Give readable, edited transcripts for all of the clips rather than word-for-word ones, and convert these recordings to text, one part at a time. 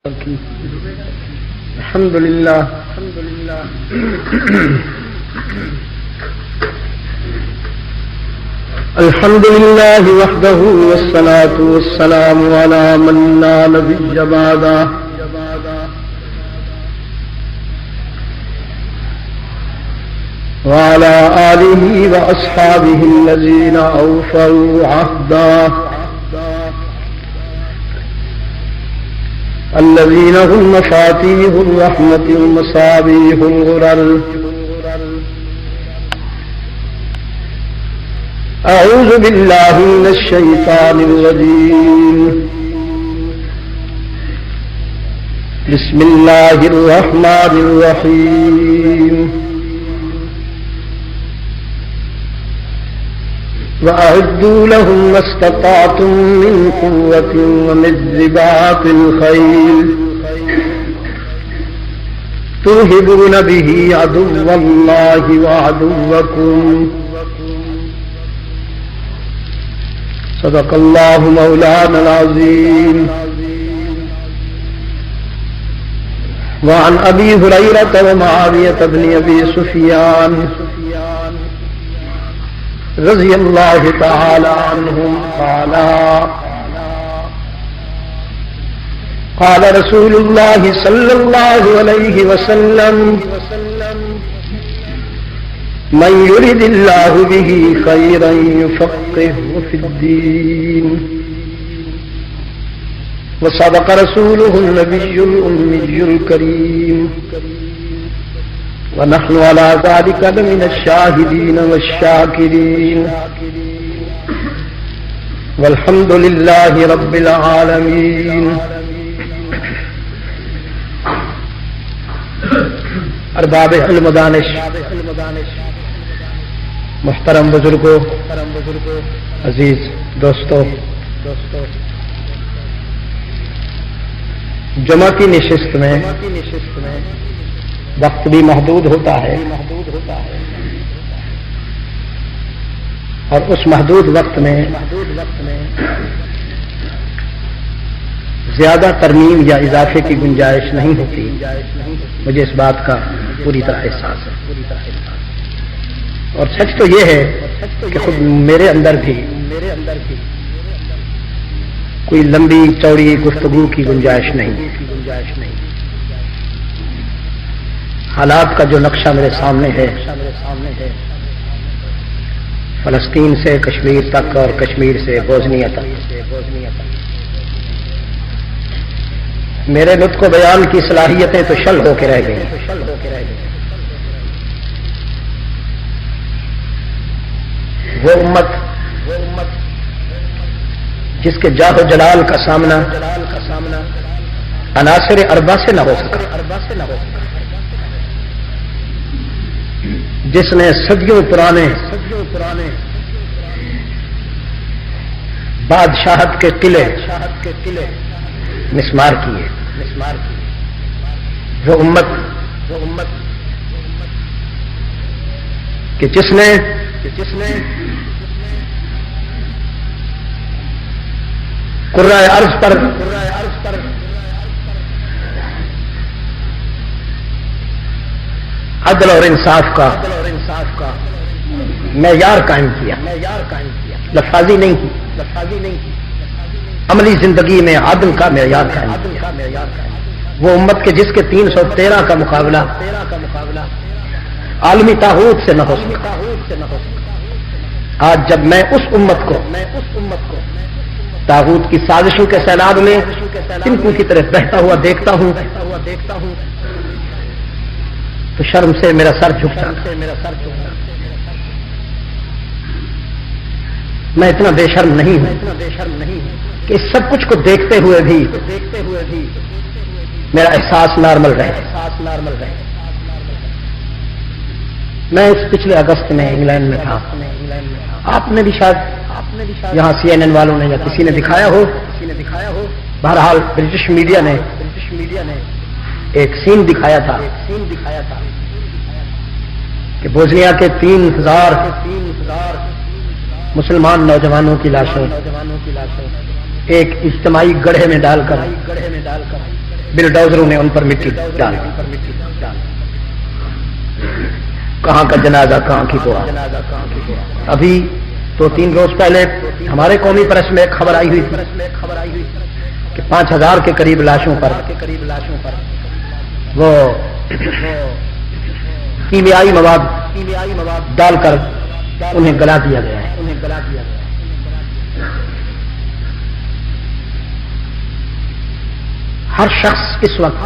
الحمد لله الحمد لله وحده والصلاة والسلام على من لا نبي بعده وعلى آله وأصحابه الذين أوفوا عهده الذين هم مفاتيح الرحمة ومصابيح الغرر. أعوذ بالله من الشيطان الرجيم. بسم الله الرحمن الرحيم. وأعدوا لهم ما استطعتم من قوة ومن رباط الخيل ترهبون به عدو الله وعدوكم. صدق الله مولانا العظيم. وعن أبي هريرة ومعاوية بن أبي سفيان رضی اللہ تعالی عنہم قال رسول اللہ صلی اللہ علیہ وسلم من يرد اللہ به خیرا یفقهه فی الدین. وصدق رسوله النبی الأمی الکریم. ونحن على ذلك لمن الشاهدين والشاكرين والحمد لله رب العالمين. ارباب علم دانش، محترم بزرگوں، عزیز دوستوں، جمعہ کی نشست میں وقت بھی محدود ہوتا ہے اور اس محدود وقت میں زیادہ ترمیم یا اضافے کی گنجائش نہیں ہوتی. مجھے اس بات کا پوری طرح احساس ہے اور سچ تو یہ ہے کہ خود میرے اندر بھی کوئی لمبی چوڑی گفتگو کی گنجائش نہیں. حالات کا جو نقشہ میرے سامنے ہے، فلسطین سے کشمیر تک اور کشمیر سے بوسنیا تک، میرے نطق و بیان کی صلاحیتیں تو شل ہو کے رہ گئی. وہ امت جس کے جاہ و جلال کا سامنا عناصر اربع سے نہ ہو سکا، جس نے صدیوں پرانے بادشاہت کے قلعے مسمار کیے. وہ امت کہ جس نے قرۂ ارض پر عدل اور انصاف کا معیار قائم کیا، لفاظی نہیں کی، عملی زندگی میں عدل کا معیار قائم کیا. وہ امت کے جس کے 313 کا مقابلہ عالمی طاغوت سے نہ ہو سکا. آج جب میں اس امت کو طاغوت کی سازشوں کے سیلاب میں تنکوں کی طرف بہتا ہوا دیکھتا ہوں تو شرم سے میرا سر جھک جاتا. میں اتنا بے شرم نہیں ہوں کہ اس سب کچھ کو دیکھتے ہوئے بھی میرا احساس نارمل رہے. میں اس پچھلے اگست میں انگلینڈ میں تھا. آپ نے بھی شاید یہاں CNN والوں نے یا کسی نے دکھایا ہو. بہرحال برٹش میڈیا نے ایک سین دکھایا تھا کہ بوسنیا کے 3000 مسلمان نوجوانوں کی لاشیں ایک اجتماعی گڑھے میں ڈال کر بلڈوزروں نے ان پر مٹی ڈال دی. کہاں کا جنازہ کہاں کی دعا. ابھی 2-3 روز پہلے ہمارے قومی پریس میں ایک خبر آئی ہوئی تھی کہ 5000 کے قریب لاشوں پر وہ کیمیائی مواد ڈال کر انہیں گلا دیا گیا ہے. ہر شخص اس وقت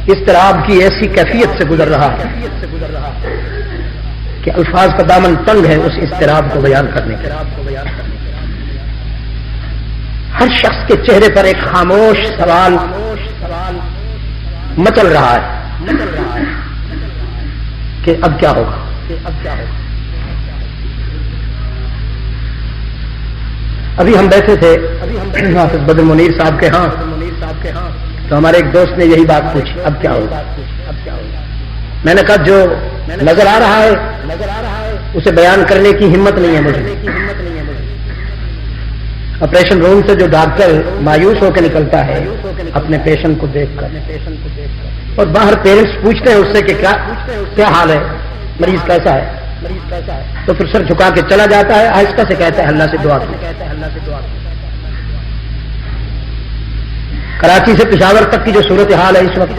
اضطراب کی ایسی کیفیت سے گزر رہا ہے کہ الفاظ کا دامن تنگ ہے اس اضطراب کو بیان کرنے کے. ہر شخص کے چہرے پر ایک خاموش سوال مچل رہا ہے کہ اب کیا ہوگا. ابھی ہم بیٹھے تھے حافظ بدر منیر صاحب کے ہاں تو ہمارے ایک دوست نے یہی بات پوچھی اب کیا ہوگا. میں نے کہا جو نظر آ رہا ہے اسے بیان کرنے کی ہمت نہیں ہے مجھے. آپریشن روم سے جو ڈاکٹر مایوس ہو کے نکلتا ہے اپنے پیشنٹ کو دیکھ کر اور باہر پیرنٹس پوچھتے ہیں اس سے کہ کیا حال ہے, مریض کیسا ہے, تو پھر سر جھکا کے چلا جاتا ہے, آہستہ سے کہتا ہے اللہ سے دعا کی. کراچی سے پشاور تک کی جو صورتحال ہے اس وقت,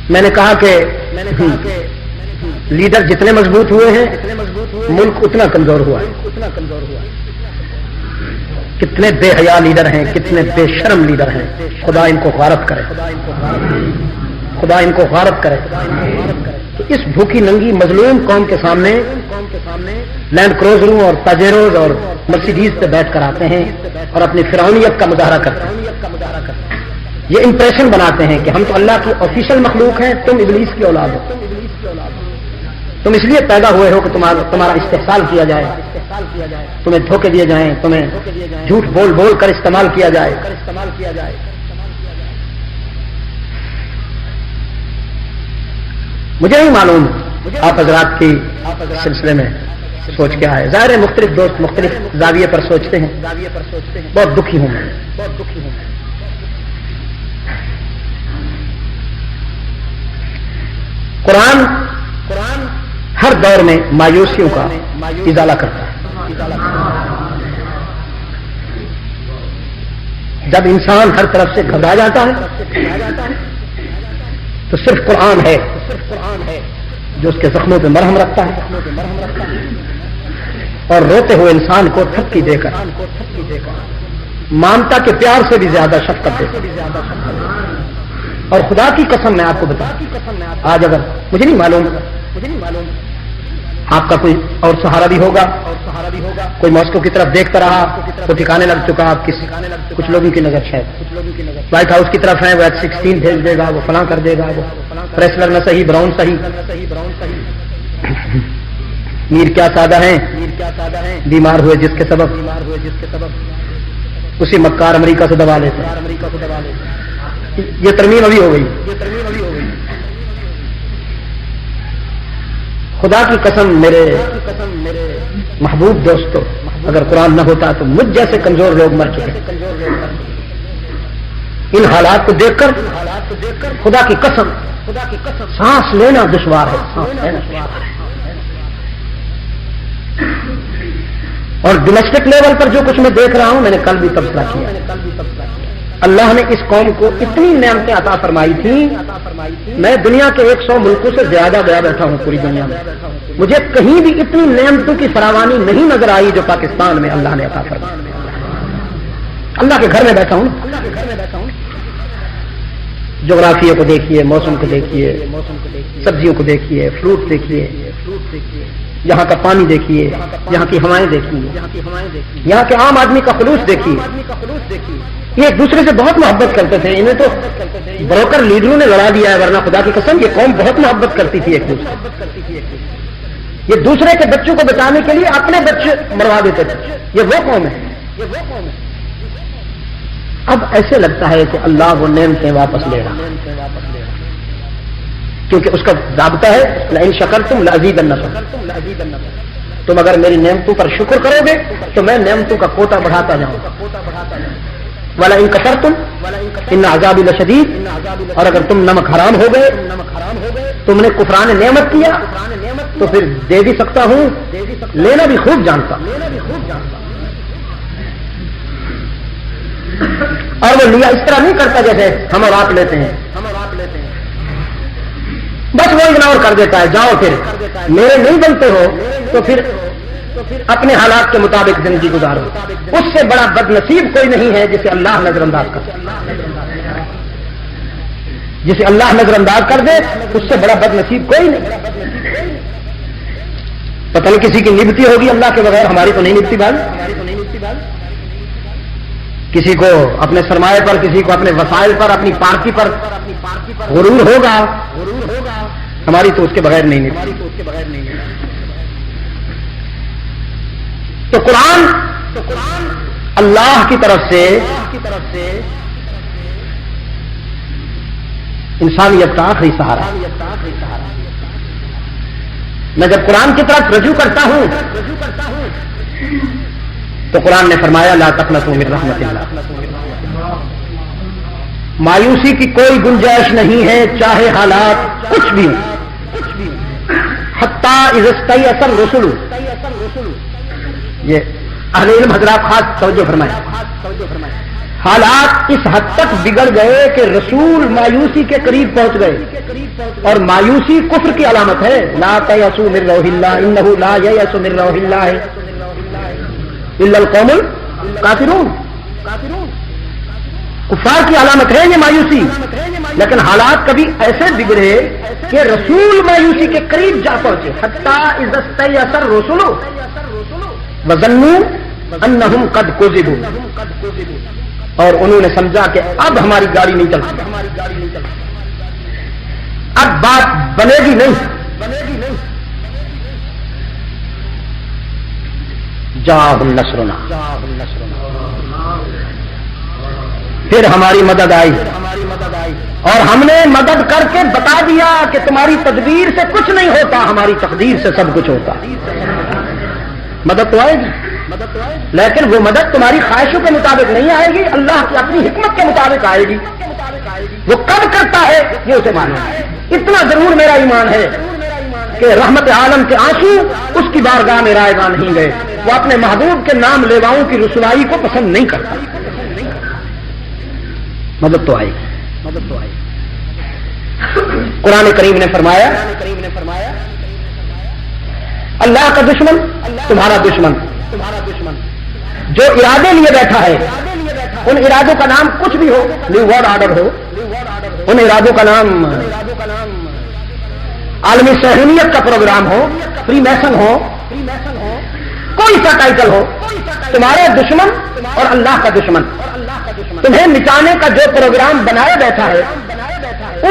میں نے کہا کہ لیڈر جتنے مضبوط ہوئے ہیں ملک اتنا کمزور ہوا ہے. کتنے بے حیا لیڈر ہیں, کتنے بے شرم لیڈر ہیں. خدا ان کو غارت کرے, خدا ان کو غارت کرے. تو اس بھوکی ننگی مظلوم قوم کے سامنے لینڈ کروزروں اور پاجیروز اور مرسیڈیز پہ بیٹھ کر آتے ہیں اور اپنی فرعونیت کا مظاہرہ کرتے ہیں. یہ امپریشن بناتے ہیں کہ ہم تو اللہ کی آفیشیل مخلوق ہیں, تم ابلیس کی اولاد ہو, تم اس لیے پیدا ہوئے ہو کہ تمہارا استحصال کیا جائے, تمہیں دھوکے دیے جائیں, تمہیں جھوٹ بول بول کر استعمال کیا جائے. مجھے نہیں معلوم آپ حضرات کی سلسلے میں سوچ کیا ہے. ظاہر ہے مختلف دوست مختلف زاویے پر سوچتے ہیں. بہت دکھی ہوں میں. قرآن ہر دور میں مایوسیوں کا ازالہ کرتا ہے. جب انسان ہر طرف سے گھبرا جاتا ہے تو صرف قرآن ہے جو اس کے زخموں پہ مرہم رکھتا ہے اور روتے ہوئے انسان کو تھپکی دے کر مامتا کے پیار سے بھی زیادہ شفقت دیتا ہے. اور خدا کی قسم میں آپ کو بتاؤں, آج اگر مجھے نہیں معلوم آپ کا کوئی اور سہارا بھی ہوگا, کوئی ماسکو کی طرف دیکھتا رہا تو ٹھکانے لگ چکا. آپ کچھ لوگوں کی نظر شاید وائٹ ہاؤس کی طرف ہے, وہ F-16 بھیج دے گا, وہ فلاں کر دے گا, وہ پریسلر نہ صحیح براؤن صحیح. میر کیا سادہ ہیں, بیمار ہوئے جس کے سبب اسی مکار امریکہ سے دبا لیتے ہیں. یہ ترمیم ابھی ہو گئی. خدا کی قسم میرے محبوب دوستو, اگر قرآن نہ ہوتا تو مجھ جیسے کمزور لوگ مر چکے. ان حالات کو دیکھ کر خدا کی قسم سانس لینا دشوار ہے. اور ڈومیسٹک لیول پر جو کچھ میں دیکھ رہا ہوں, میں نے کل بھی تبصرہ کیا, اللہ نے اس قوم کو اتنی نعمتیں عطا فرمائی تھیں. میں دنیا کے 100 ملکوں سے زیادہ گیا بیٹھا ہوں پوری دنیا میں, مجھے کہیں بھی اتنی نعمتوں کی فراوانی نہیں نظر آئی جو پاکستان میں اللہ نے عطا فرمائی. اللہ کے گھر میں بیٹھا ہوں, جغرافیہ کو دیکھیے, موسم کو دیکھیے, سبزیوں کو دیکھیے, فروٹ دیکھیے, یہاں کا پانی دیکھیے, یہاں کی ہوائیں دیکھیے, یہاں کے عام آدمی کا خلوص دیکھیے. یہ ایک دوسرے سے بہت محبت کرتے تھے. انہیں تو بروکر لیڈروں نے لڑا دیا ہے, ورنہ خدا کی قسم یہ قوم بہت محبت کرتی تھی ایک دوسرے. یہ دوسرے کے بچوں کو بچانے کے لیے اپنے بچے مروا دیتے تھے. یہ وہ قوم ہے. اب ایسے لگتا ہے کہ اللہ وہ نعمتیں واپس لے رہا, کیونکہ اس کا ضابطہ ہے لئن شکرتم لأزیدنکم. تم اگر میری نعمتوں پر شکر کرو گے تو میں نعمتوں کا کوٹا بڑھاتا جاؤں گا. وَلَئِن كَفَرْتُمْ إِنَّ عَذَابِي لَشَدِيدٌ، اور اگر تم نمک حرام ہو گئے، تم نے کفران نعمت کیا، تو پھر دے بھی سکتا ہوں، لینا بھی خوب جانتا ہوں. اور وہ لیا اس طرح نہیں کرتا جیسے ہم اور آپ لیتے ہیں، بس وہ اگنور کر دیتا ہے. جاؤ پھر میرے نہیں بنتے ہو تو پھر اپنے حالات کے مطابق زندگی گزارو. اس سے بڑا بد نصیب کوئی نہیں ہے جسے اللہ نظر انداز کر دے. جسے اللہ نظر انداز کر دے اس سے بڑا بد نصیب کوئی نہیں. پتہ نہیں کسی کی نبھتی ہوگی اللہ کے بغیر، ہماری تو نہیں نبھتی بات. کسی کو اپنے سرمایہ پر، کسی کو اپنے وسائل پر، اپنی پارٹی پر غرور ہوگا، ہماری تو اس کے بغیر نہیں نبھتی. تو قرآن اللہ کی طرف سے انسانیت کا آخری سہارا. میں جب قرآن کی طرف رجوع کرتا ہوں تو قرآن نے فرمایا لا تقنطوا من رحمت اللہ، مایوسی کی کوئی گنجائش نہیں ہے چاہے حالات کچھ بھی حتی اذا استیأس الرسل. یہ اہل علم حضرات خاص توجہ فرمائیں. حالات اس حد تک بگڑ گئے کہ رسول مایوسی کے قریب پہنچ گئے، اور مایوسی کفر کی علامت ہے. لا تیأسوا من روح اللہ انہ لا ییأس من روح اللہ الا القوم الکافرون. کفار کی علامت ہے یہ مایوسی. لیکن حالات کبھی ایسے بگڑے کہ رسول مایوسی کے قریب جا پہنچے. حتی اذا استیأس الرسل وظنوا انہم قد کذبوا، اور انہوں نے سمجھا کہ اب ہماری گاڑی نہیں چلتی، اب بات بنے گی نہیں. جاءہم نصرنا، پھر ہماری مدد آئی اور ہم نے مدد کر کے بتا دیا کہ تمہاری تدبیر سے کچھ نہیں ہوتا، ہماری تقدیر سے سب کچھ ہوتا. مدد تو آئے گی، لیکن وہ مدد تمہاری خواہشوں کے مطابق نہیں آئے گی، اللہ کی اپنی حکمت کے مطابق آئے گی. وہ کب کرتا ہے یہ اسے معلوم ہے. اتنا ضرور میرا ایمان ہے کہ رحمت عالم کے آنسو اس کی بارگاہ میں رائے گاہ نہیں گئے. وہ اپنے محبوب کے نام لیواؤں کی رسوائی کو پسند نہیں کرتا. مدد تو آئے گی. قرآن کریم نے فرمایا اللہ کا دشمن تمہارا دشمن جو ارادے لیے بیٹھا ہے، ان ارادوں کا نام کچھ بھی ہو، نیو ورلڈ آرڈر ہو، ان ارادوں کا نام عالمی صہیونیت کا پروگرام ہو، فری میسن ہو، کوئی سا ٹائٹل ہو، تمہارے دشمن اور اللہ کا دشمن تمہیں مٹانے کا جو پروگرام بنایا بیٹھا ہے،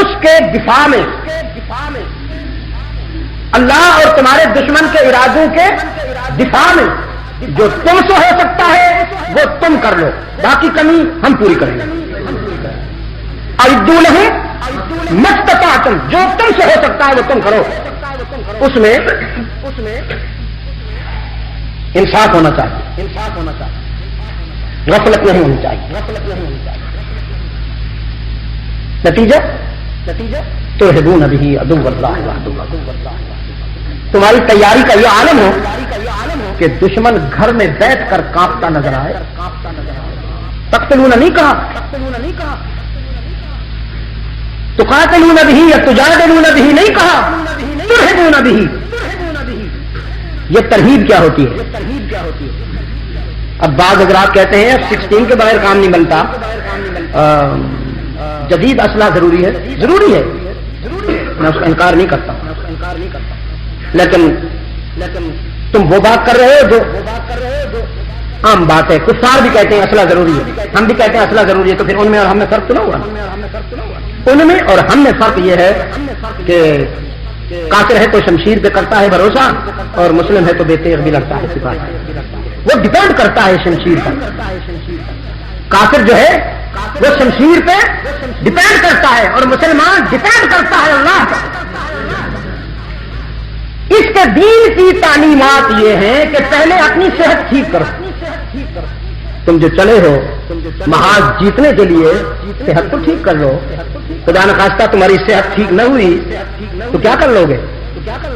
اس کے دفاع میں اللہ اور تمہارے دشمن کے ارادوں کے دفاع میں جو تم سے ہو سکتا ہے وہ تم کر لو، باقی کمی ہم پوری کریں گے. اعدوا لهم ما استطعتم، جو تم سے ہو سکتا ہے وہ تم کرو. اس میں انصاف ہونا چاہیے، غفلت نہیں ہونی چاہیے. نتیجہ ترہبون بہ عدو اللہ وعدوکم، تمہاری تیاری کا یہ عالم ہو کہ دشمن گھر میں بیٹھ کر کانپتا نظر آئے. تقتلون نہیں کہا، تقاتلون بہ یا تجادلون بہ نہیں کہا، ترہبون بہ. یہ ترہیب کیا ہوتی ہے؟ اب بعض اگر آپ کہتے ہیں 16 کے بغیر کام نہیں بنتا، جدید اسلحہ ضروری ہے، میں اس کا انکار نہیں کرتا، لیکن تم وہ بات کر رہے ہو جو عام بات ہے. کفار بھی کہتے ہیں اسلحہ ضروری ہے، ہم بھی کہتے ہیں اسلحہ ضروری ہے، تو پھر ان میں اور ہم میں فرق تو نہ ہوا. ان میں اور ہم میں فرق یہ ہے کہ کافر ہے تو شمشیر پہ کرتا ہے بھروسہ، اور مسلم ہے تو بے تیغ بھی لڑتا ہے سپاہی. وہ ڈیپینڈ کرتا ہے شمشیر پر. کافر جو ہے وہ شمشیر پہ ڈیپینڈ کرتا ہے، اور مسلمان ڈیپینڈ کرتا ہے اللہ پر. اس کے دین کی تعلیمات یہ ہیں کہ پہلے اپنی صحت ٹھیک کرو. تم جو چلے ہو محاذ جیتنے کے لیے صحت تو ٹھیک کر لو. خدا نخواستہ تمہاری صحت ٹھیک نہ ہوئی تو کیا کر لو گے؟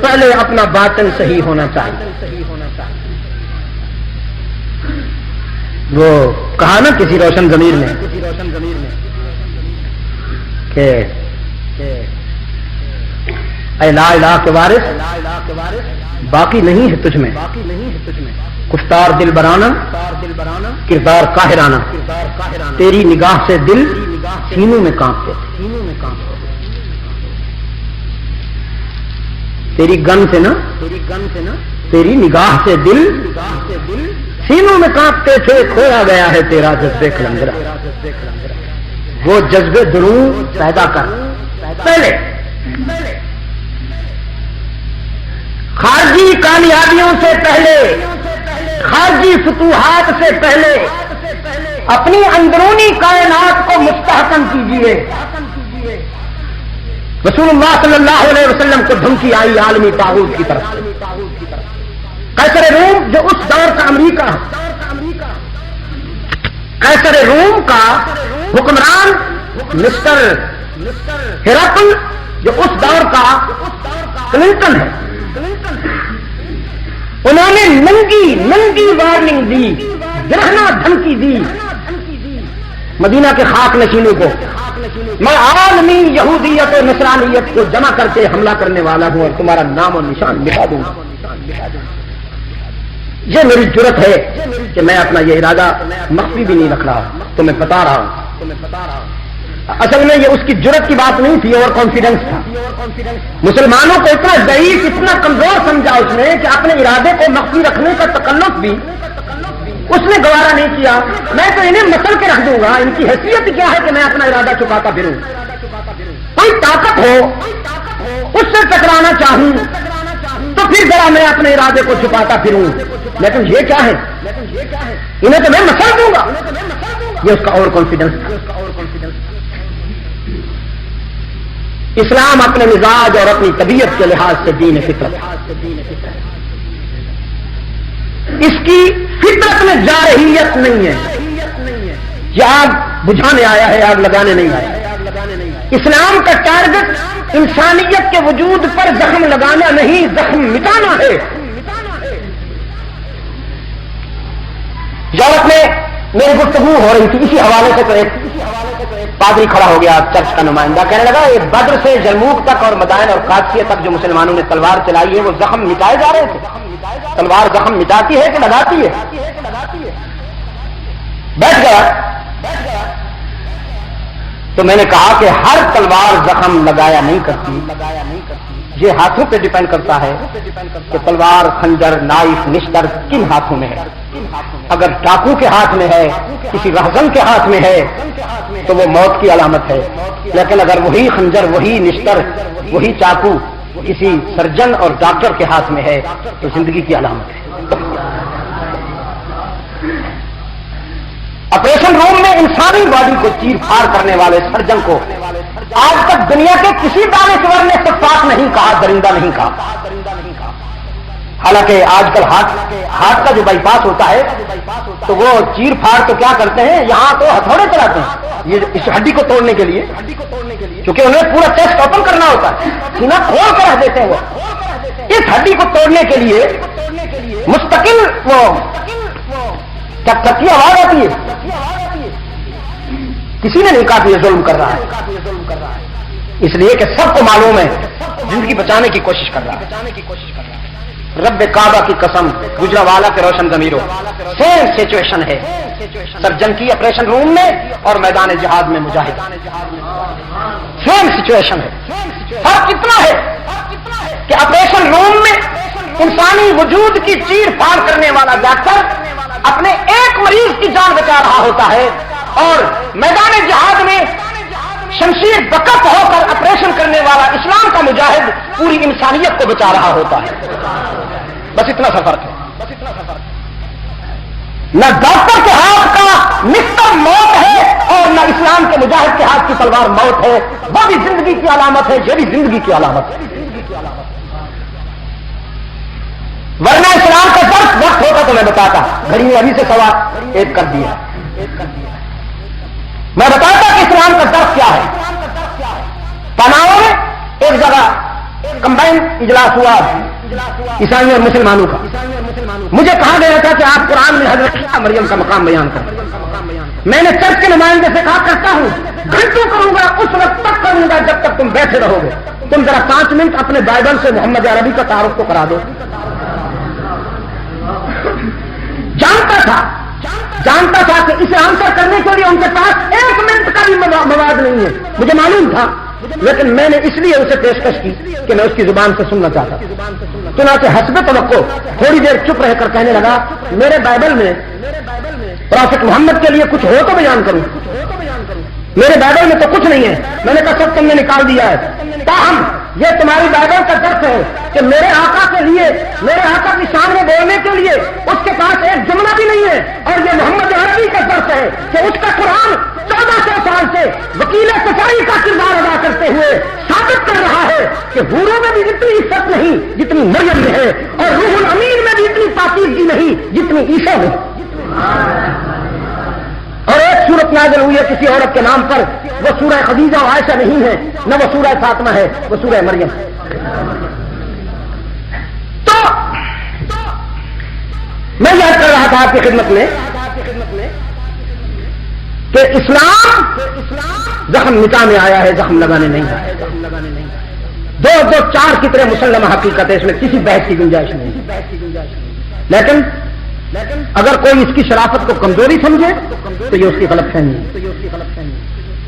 پہلے اپنا باطن صحیح ہونا چاہیے. وہ کہا نا کسی روشن ضمیر نے کہ اے لا الہ کے وارث باقی نہیں ہے تجھ میں گفتار دل برانا کردار قاہرانہ. تیری نگاہ سے دل سینوں میں کانپتے تھے. تیری گن سے نا تیری نگاہ سے دل سینوں میں کانپتے تھے. کھویا گیا ہے تیرا جذبے کلندرا. وہ جذبے دروں پیدا کر. پہلے خارجی کامیابیوں سے پہلے خارجی فتوحات سے پہلے اپنی اندرونی کائنات کو مستحکم کیجیے. رسول اللہ صلی اللہ علیہ وسلم کو دھمکی آئی عالمی طاغوت کی طرف سے. قیصر روم جو اس دور کا امریکہ قیصر روم کا حکمران مسٹر ہرقل جو اس دور کا کلنٹن ہے. انہوں نے ننگی وارننگ دی, گرہنا دھمکی دی مدینہ کے خاک نشینوں کو. میں عالمی یہودیت اور نصرانیت کو جمع کر کے حملہ کرنے والا ہوں اور تمہارا نام و نشان مٹا دوں گا. یہ میری جرت ہے کہ میں اپنا یہ ارادہ مخفی بھی نہیں رکھ رہا, تو میں بتا رہا ہوں. اصل میں یہ اس کی جرت کی بات نہیں تھی, اور کانفیڈنس تھا. مسلمانوں کو اتنا ضعیف اتنا کمزور سمجھا اس نے کہ اپنے ارادے کو مخفی رکھنے کا تکلف بھی اس نے گوارا نہیں کیا. میں تو انہیں مسل کے رکھ دوں گا. ان کی حیثیت کیا ہے کہ میں اپنا ارادہ چھپاتا پھروں؟ کوئی طاقت ہو اس سے ٹکرانا چاہوں تو پھر ذرا میں اپنے ارادے کو چھپاتا پھروں. لیکن یہ کیا ہے؟ انہیں تو میں مسل دوں گا. یہ اس کا اور کانفیڈنس تھا. اسلام اپنے مزاج اور اپنی طبیعت کے لحاظ سے دین فطرت ہے. اس کی فطرت میں جارحیت نہیں ہے. یہ آگ بجھانے آیا ہے, آگ لگانے نہیں آیا. اسلام کا ٹارگٹ انسانیت کے وجود پر زخم لگانا نہیں, زخم مٹانا ہے. یورپ میں میری گفتگو ہو رہی تھی اسی حوالے سے, تو ایک پادری کھڑا ہو گیا, چرچ کا نمائندہ, کہنے لگا یہ بدر سے جرموک تک اور مدائن اور قادسیہ تک جو مسلمانوں نے تلوار چلائی ہے وہ زخم مٹائے جا رہے تھے. تلوار زخم مٹاتی ہے کہ لگاتی ہے؟ بیٹھ گیا. تو میں نے کہا کہ ہر تلوار زخم لگایا نہیں کرتی. یہ ہاتھوں پہ ڈیپینڈ کرتا ہے کہ تلوار خنجر نائف نشتر کن ہاتھوں میں ہے. اگر ڈاکو کے ہاتھ میں ہے, کسی رہزن کے ہاتھ میں ہے تو وہ موت کی علامت ہے. لیکن اگر وہی خنجر وہی نشتر وہی چاقو کسی سرجن اور ڈاکٹر کے ہاتھ میں ہے تو زندگی کی علامت ہے. آپریشن روم میں انسانی باڈی کو چیر پھاڑ کرنے والے سرجن کو آج تک دنیا کے کسی دانشور نے سفاک نہیں کہا, درندہ نہیں کہا. حالانکہ آج کل ہاتھ کا جو بائی پاس ہوتا ہے تو وہ چیر پھاڑ تو کیا کرتے ہیں, یہاں تو ہتھوڑے چلاتے ہیں یہ اس ہڈی کو توڑنے کے لیے, کیونکہ انہیں پورا چیسٹ اوپن کرنا ہوتا ہے, سینہ کھول کر رکھ دیتے ہیں. وہ اس ہڈی کو توڑنے کے لیے مستقل وہ چکی آواز آتی ہے. کسی نے نہیں کہا کہ یہ ظلم کر رہا ہے, اس لیے کہ سب کو معلوم ہے زندگی بچانے کی کوشش کر رہا ہے. رب کعبہ کی قسم, گجرانوالہ کے روشن ضمیروں, سیم سچویشن ہے سرجن کی آپریشن روم میں اور میدان جہاد میں مجاہد. سیم سچویشن ہے. فرق کتنا ہے کہ آپریشن روم میں انسانی وجود کی چیر پھاڑ کرنے والا ڈاکٹر اپنے ایک مریض کی جان بچا رہا ہوتا ہے, اور میدان جہاد میں شمشیر بکت ہو کر آپریشن کرنے والا اسلام کا مجاہد پوری انسانیت کو بچا رہا ہوتا ہے. بس اتنا سا فرق ہے. نہ ڈاکٹر کے ہاتھ کا نصف موت ہے اور نہ اسلام کے مجاہد کے ہاتھ کی تلوار موت ہے. وہ بھی زندگی کی علامت ہے, یہ بھی زندگی کی علامت ہے. ورنہ اسلام کا درس وقت ہوتا تو میں بتاتا. گھڑی میں ابھی سے سوا ایک کر دیا. میں بتاتا کہ اسلام کا درس کیا ہے. پناہوں میں ایک جگہ کمبائن اجلاس ہوا عیسائیوں اور مسلمانوں کا. مجھے کہا گیا تھا کہ آپ قرآن میں حضرت مریم کا مقام بیان کریں. میں نے چرچ کے نمائندے سے کہا کرتا ہوں, گھنٹوں کروں گا, اس وقت تک کروں گا جب تک تم بیٹھے رہو گے. تم ذرا 5 منٹ اپنے بائبل سے محمد عربی کا تعارف تو کرا دو. جانتا تھا کہ اسے آنسر کرنے کے لیے ان کے پاس 1 منٹ کا بھی مواد نہیں ہے. مجھے معلوم تھا, لیکن میں نے اس لیے اسے پیشکش کی کہ میں اس کی زبان سے سننا چاہتا تھا. چنانچہ حسب توقع تھوڑی دیر چپ رہ کر کہنے لگا, میرے بائبل میں پروفٹ محمد کے لیے کچھ ہو تو بیان کروں. میرے بائبل میں تو کچھ نہیں ہے. میں نے کہا سب تم نے نکال دیا ہے. تاہم یہ تمہاری بائبل کا درس ہے کہ میرے آقا کے لیے, میرے آقا کی شان میں بولنے کے لیے اس کے پاس ایک جملہ بھی نہیں ہے. اور یہ محمد عربی کا درس ہے کہ اس کا قرآن 1400 سال سے وکیل صفائی کا کردار ادا کرتے ہوئے ثابت کر رہا ہے کہ حوروں میں بھی اتنی عزت نہیں جتنی مریم میں ہے, اور روح الامین میں بھی اتنی پاکیزگی نہیں جتنی عیسیٰ میں. اور ایک سورت نازل ہوئی ہے کسی عورت کے نام پر, وہ سورہ خدیجہ و عائشہ نہیں ہے, نہ وہ سورہ فاطمہ ہے, وہ سورہ مریم. تو میں یاد کر رہا تھا آپ کی خدمت میں کہ اسلام زخم مٹانے آیا ہے, زخم لگانے نہیں آیا. 2 4 کی طرح مسلمہ حقیقت ہے, اس میں کسی بحث کی گنجائش نہیں. لیکن اگر کوئی اس کی شرافت کو کمزوری سمجھے تو یہ اس کی غلط فہمی ہے.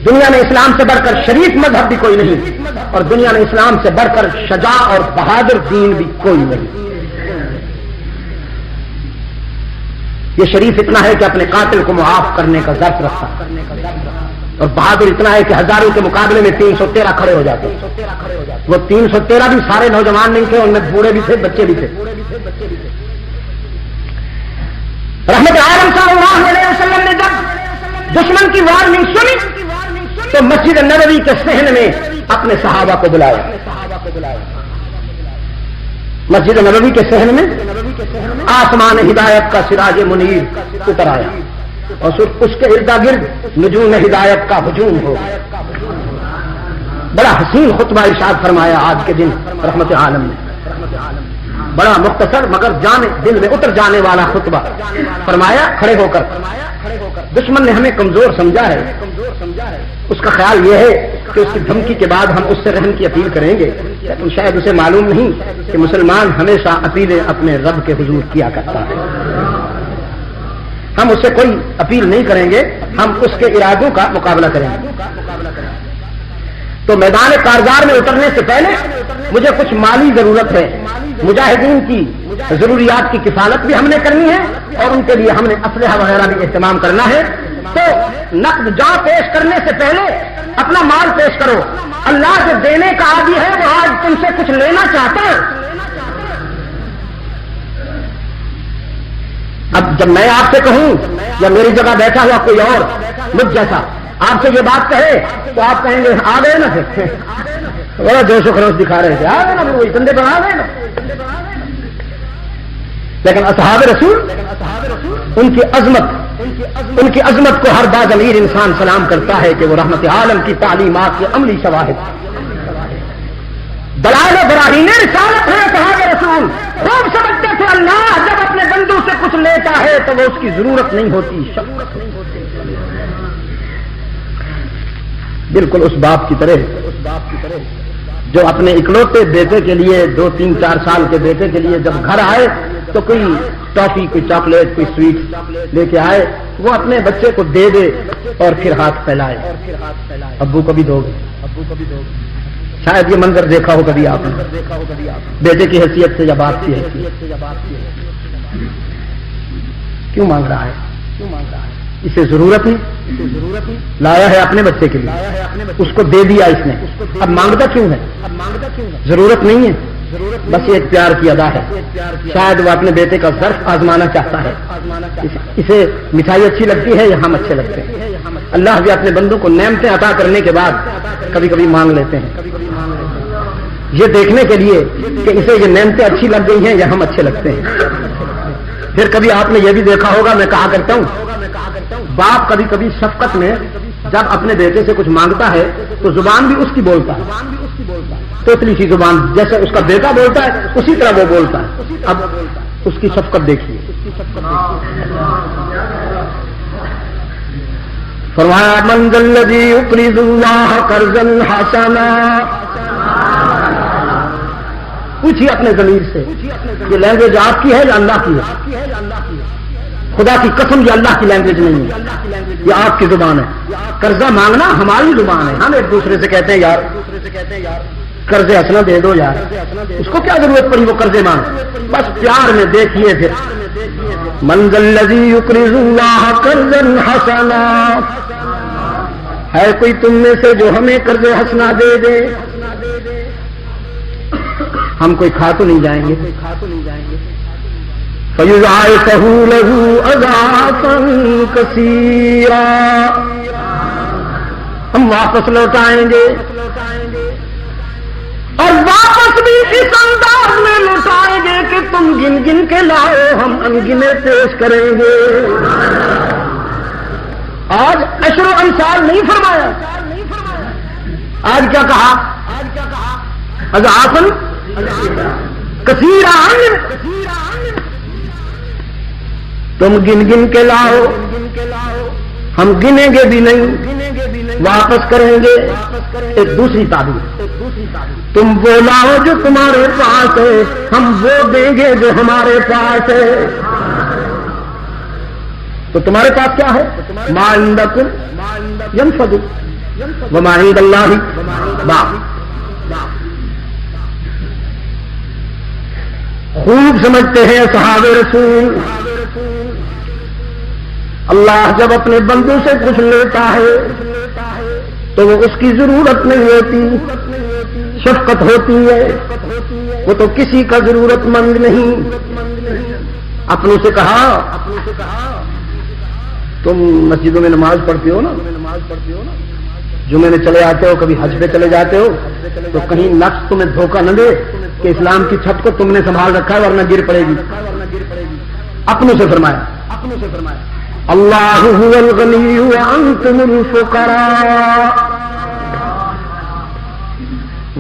دنیا میں اسلام سے بڑھ کر شریف مذہب بھی کوئی نہیں, اور دنیا میں اسلام سے بڑھ کر شجاع اور بہادر دین بھی کوئی نہیں. یہ شریف اتنا ہے کہ اپنے قاتل کو معاف کرنے کا ظرف رکھتا, اور بہادر اتنا ہے کہ ہزاروں کے مقابلے میں 313 کھڑے ہو جاتے. وہ 313 بھی سارے نوجوان نہیں تھے, ان میں بوڑھے بھی تھے, بچے بھی تھے. رحمت عالم صلی اللہ علیہ وسلم نے جب دشمن کی وارننگ سنی تو مسجد نبوی کے صحن میں اپنے صحابہ کو بلایا. مسجد نبوی کے صحن میں آسمان ہدایت کا سراج منیر اتر آیا, اور اس کے ارد گرد نجوم ہدایت کا ہجوم ہو. بڑا حسین خطبہ ارشاد فرمایا آج کے دن رحمت عالم نے. بڑا مختصر مگر دل میں اتر جانے والا خطبہ فرمایا. کھڑے ہو کر دشمن نے ہمیں کمزور سمجھا ہے, اس کا خیال یہ ہے کہ اس کی دھمکی کے بعد ہم اس سے رحم کی اپیل کریں گے, لیکن شاید اسے معلوم نہیں کہ مسلمان ہمیشہ اپیلیں اپنے رب کے حضور کیا کرتا ہے. ہم اس سے کوئی اپیل نہیں کریں گے, ہم اس کے ارادوں کا مقابلہ کریں گے. تو میدان کارزار میں اترنے سے پہلے مجھے کچھ مالی ضرورت ہے. مجاہدین کی ضروریات کی کفالت بھی ہم نے کرنی ہے, اور ان کے لیے ہم نے اسلحہ وغیرہ بھی اہتمام کرنا ہے. تو نقد جاں پیش کرنے سے پہلے اپنا مال پیش کرو. اللہ جو دینے کا عادی ہے وہ آج تم سے کچھ لینا چاہتا ہے. اب جب میں آپ سے کہوں یا میری جگہ بیٹھا ہوا کوئی اور مجھ جیسا آپ سے یہ بات کہے تو آپ کہیں گے آ گئے نا, بڑا جوش و خروش دکھا رہے تھے, آ گئے نا, وہی بندے پر آ گئے نا. لیکن اصحاب رسول ان کی عظمت کو ہر باز امیر انسان سلام کرتا ہے کہ وہ رحمت عالم کی تعلیمات کے عملی شواہد, دلائل و براہین رسالت ہے. اصحاب رسول خوب سمجھتے تھے اللہ جب اپنے بندوں سے کچھ لیتا ہے تو وہ اس کی ضرورت نہیں ہوتی, شفقت نہیں ہوتی. بالکل اس باپ کی طرح جو اپنے اکلوتے بیٹے کے لیے 2 3 4 سال کے بیٹے کے لیے جب گھر آئے تو کوئی ٹافی, کوئی چاکلیٹ, کوئی سویٹ لے کے آئے, وہ اپنے بچے کو دے دے اور پھر ہاتھ پھیلائے, ابو کو بھی دو گے. شاید یہ منظر دیکھا ہو کبھی آپ نے, بیٹے کی حیثیت سے یا باپ کی حیثیت سے. کیوں مانگ رہا ہے؟ اسے ضرورت ہے, لایا ہے اپنے بچے کے لیے, اس کو دے دیا اس نے, اب مانگتا کیوں ہے؟ ضرورت نہیں ہے, بس یہ ایک پیار کی ادا ہے. شاید وہ اپنے بیٹے کا ظرف آزمانا چاہتا ہے, اسے مٹھائی اچھی لگتی ہے یا ہم اچھے لگتے ہیں. اللہ بھی اپنے بندوں کو نعمتیں عطا کرنے کے بعد کبھی کبھی مانگ لیتے ہیں. یہ دیکھنے کے لیے کہ اسے یہ نعمتیں اچھی لگ گئی ہیں یا ہم اچھے لگتے ہیں. پھر کبھی آپ نے یہ بھی دیکھا ہوگا، میں کہا کرتا ہوں، باپ کبھی کبھی شفقت میں جب اپنے بیٹے سے کچھ مانگتا ہے تو زبان بھی اس کی بولتا ہے، توتلی سی زبان، جیسے اس کا بیٹا بولتا ہے اسی طرح وہ بولتا ہے. اب اس کی شفقت دیکھیے. فرمایا من ذا الذی یقرض اللہ قرضا حسنا. پوچھیے اپنے ضمیر سے، یہ لینگویج آپ کی ہے یا اللہ کی ہے؟ خدا کی قسم یہ اللہ کی لینگویج نہیں ہے، یہ آپ کی زبان ہے. قرضہ مانگنا ہماری زبان ہے. ہم ایک دوسرے سے کہتے ہیں یار قرض حسنہ دے دو یار، اس کو کیا ضرورت پڑی وہ قرضے مانگ، بس پیار میں دیکھیے. پھر من ذا الذی یقرض اللہ قرضا حسنا، ہے کوئی تم میں سے جو ہمیں قرض حسنہ دے دے؟ ہم کوئی کھا تو نہیں جائیں گے. فَيُضَاعِفَهُ لَهُ أَضْعَافًا كَثِيرًا، ہم واپس لوٹائیں گے اور واپس بھی اس انداز میں لوٹائیں گے کہ تم گن گن کے لاؤ، ہم انگنے پیش کریں گے. آج عشر و امثال نہیں فرمایا، آج کیا کہا؟ اضعافاً کثیراً، تم گن گن کے لاؤ، ہم گنیں گے بھی نہیں، واپس کریں گے. ایک دوسری تعبیر، تم وہ لاؤ جو تمہارے پاس ہے، ہم وہ دیں گے جو ہمارے پاس ہے. تو تمہارے پاس کیا ہے؟ ما عندکم ینفد وما عند اللہ باق. خوب سمجھتے ہیں صحاب رسول، اللہ جب اپنے بندوں سے کچھ لیتا ہے تو وہ اس کی ضرورت نہیں ہوتی، شفقت ہوتی ہے. وہ تو کسی کا ضرورت مند نہیں. اپنوں سے کہا تم مسجدوں میں نماز پڑھتے ہو نا، جمعے میں چلے آتے ہو، کبھی حج پہ چلے جاتے ہو، تو کہیں نفس تمہیں دھوکہ نہ دے کہ اسلام کی چھت کو تم نے سنبھال رکھا ہے ورنہ گر پڑے گی. اپنوں سے فرمایا اللہ هو الغنی وانتم الفقراء،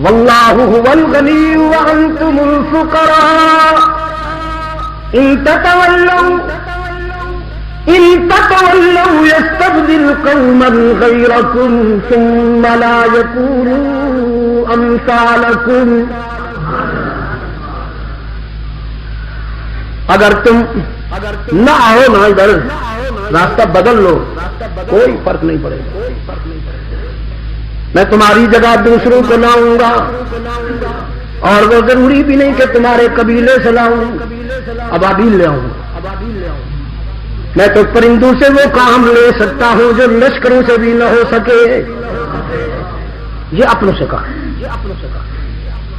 واللہ هو الغنی وانتم الفقراء، ان تتولوا يستبدل قوما غيركم ثم لا يكونوا امثالكم. اگر تم نہ آؤ نہ ادھر، راستہ بدل لو، کوئی فرق نہیں پڑے گا. میں تمہاری جگہ دوسروں کو لاؤں گا، اور وہ ضروری بھی نہیں کہ تمہارے قبیلے سے لاؤں، ابابیل لے آؤں. میں تو پرندوں سے وہ کام لے سکتا ہوں جو لشکروں سے بھی نہ ہو سکے. یہ اپنوں سے کہا.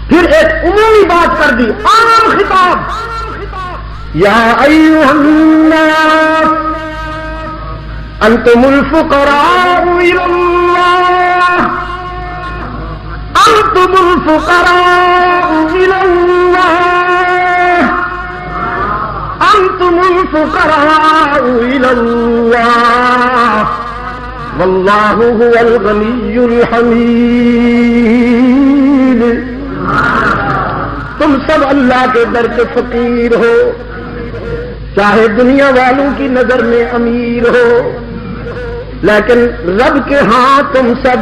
پھر ایک عمومی بات کر دی، عام خطاب، یا ایھا الناس انتم الفقراء الی اللہ، انتم الفقراء الی اللہ، انتم الفقراء الی اللہ، واللہ هو الغنی الحمید. تم سب اللہ کے در کے فقیر ہو، چاہے دنیا والوں کی نظر میں امیر ہو، لیکن رب کے ہاں تم سب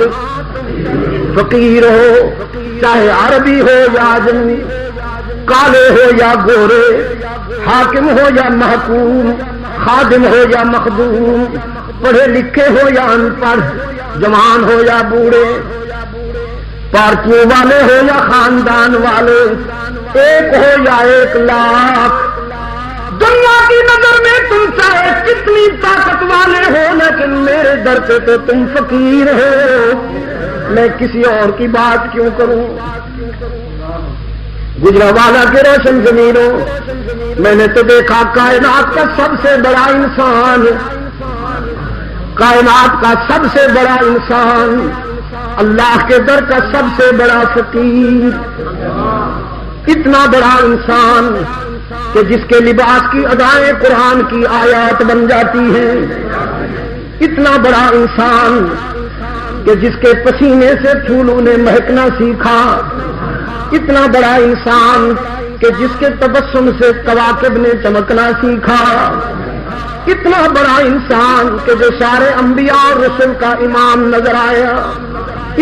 فقیر ہو. چاہے عربی ہو یا عجمی، کالے ہو یا گورے، حاکم ہو یا محکوم، خادم ہو یا مخدوم، پڑھے لکھے ہو یا ان پڑھ، جوان ہو یا بوڑھے، پارٹیوں والے ہو یا خاندان والے، ایک ہو یا 1,00,000. دنیا کی نظر میں تم چاہے کتنی طاقت والے ہو، لیکن میرے در پہ تو تم فقیر ہو. میں کسی اور کی بات کیوں کروں؟ گجرانوالہ کے روشن زمینوں، میں نے تو دیکھا کائنات کا سب سے بڑا انسان کائنات کا سب سے بڑا انسان، اللہ کے در کا سب سے بڑا فقیر، اتنا بڑا انسان کہ جس کے لباس کی ادائیں قرآن کی آیات بن جاتی ہیں، اتنا بڑا انسان کہ جس کے پسینے سے پھولوں نے مہکنا سیکھا، اتنا بڑا انسان کہ جس کے تبسم سے کواکب نے چمکنا سیکھا، اتنا بڑا انسان کہ جو سارے انبیاء اور رسل کا امام نظر آیا،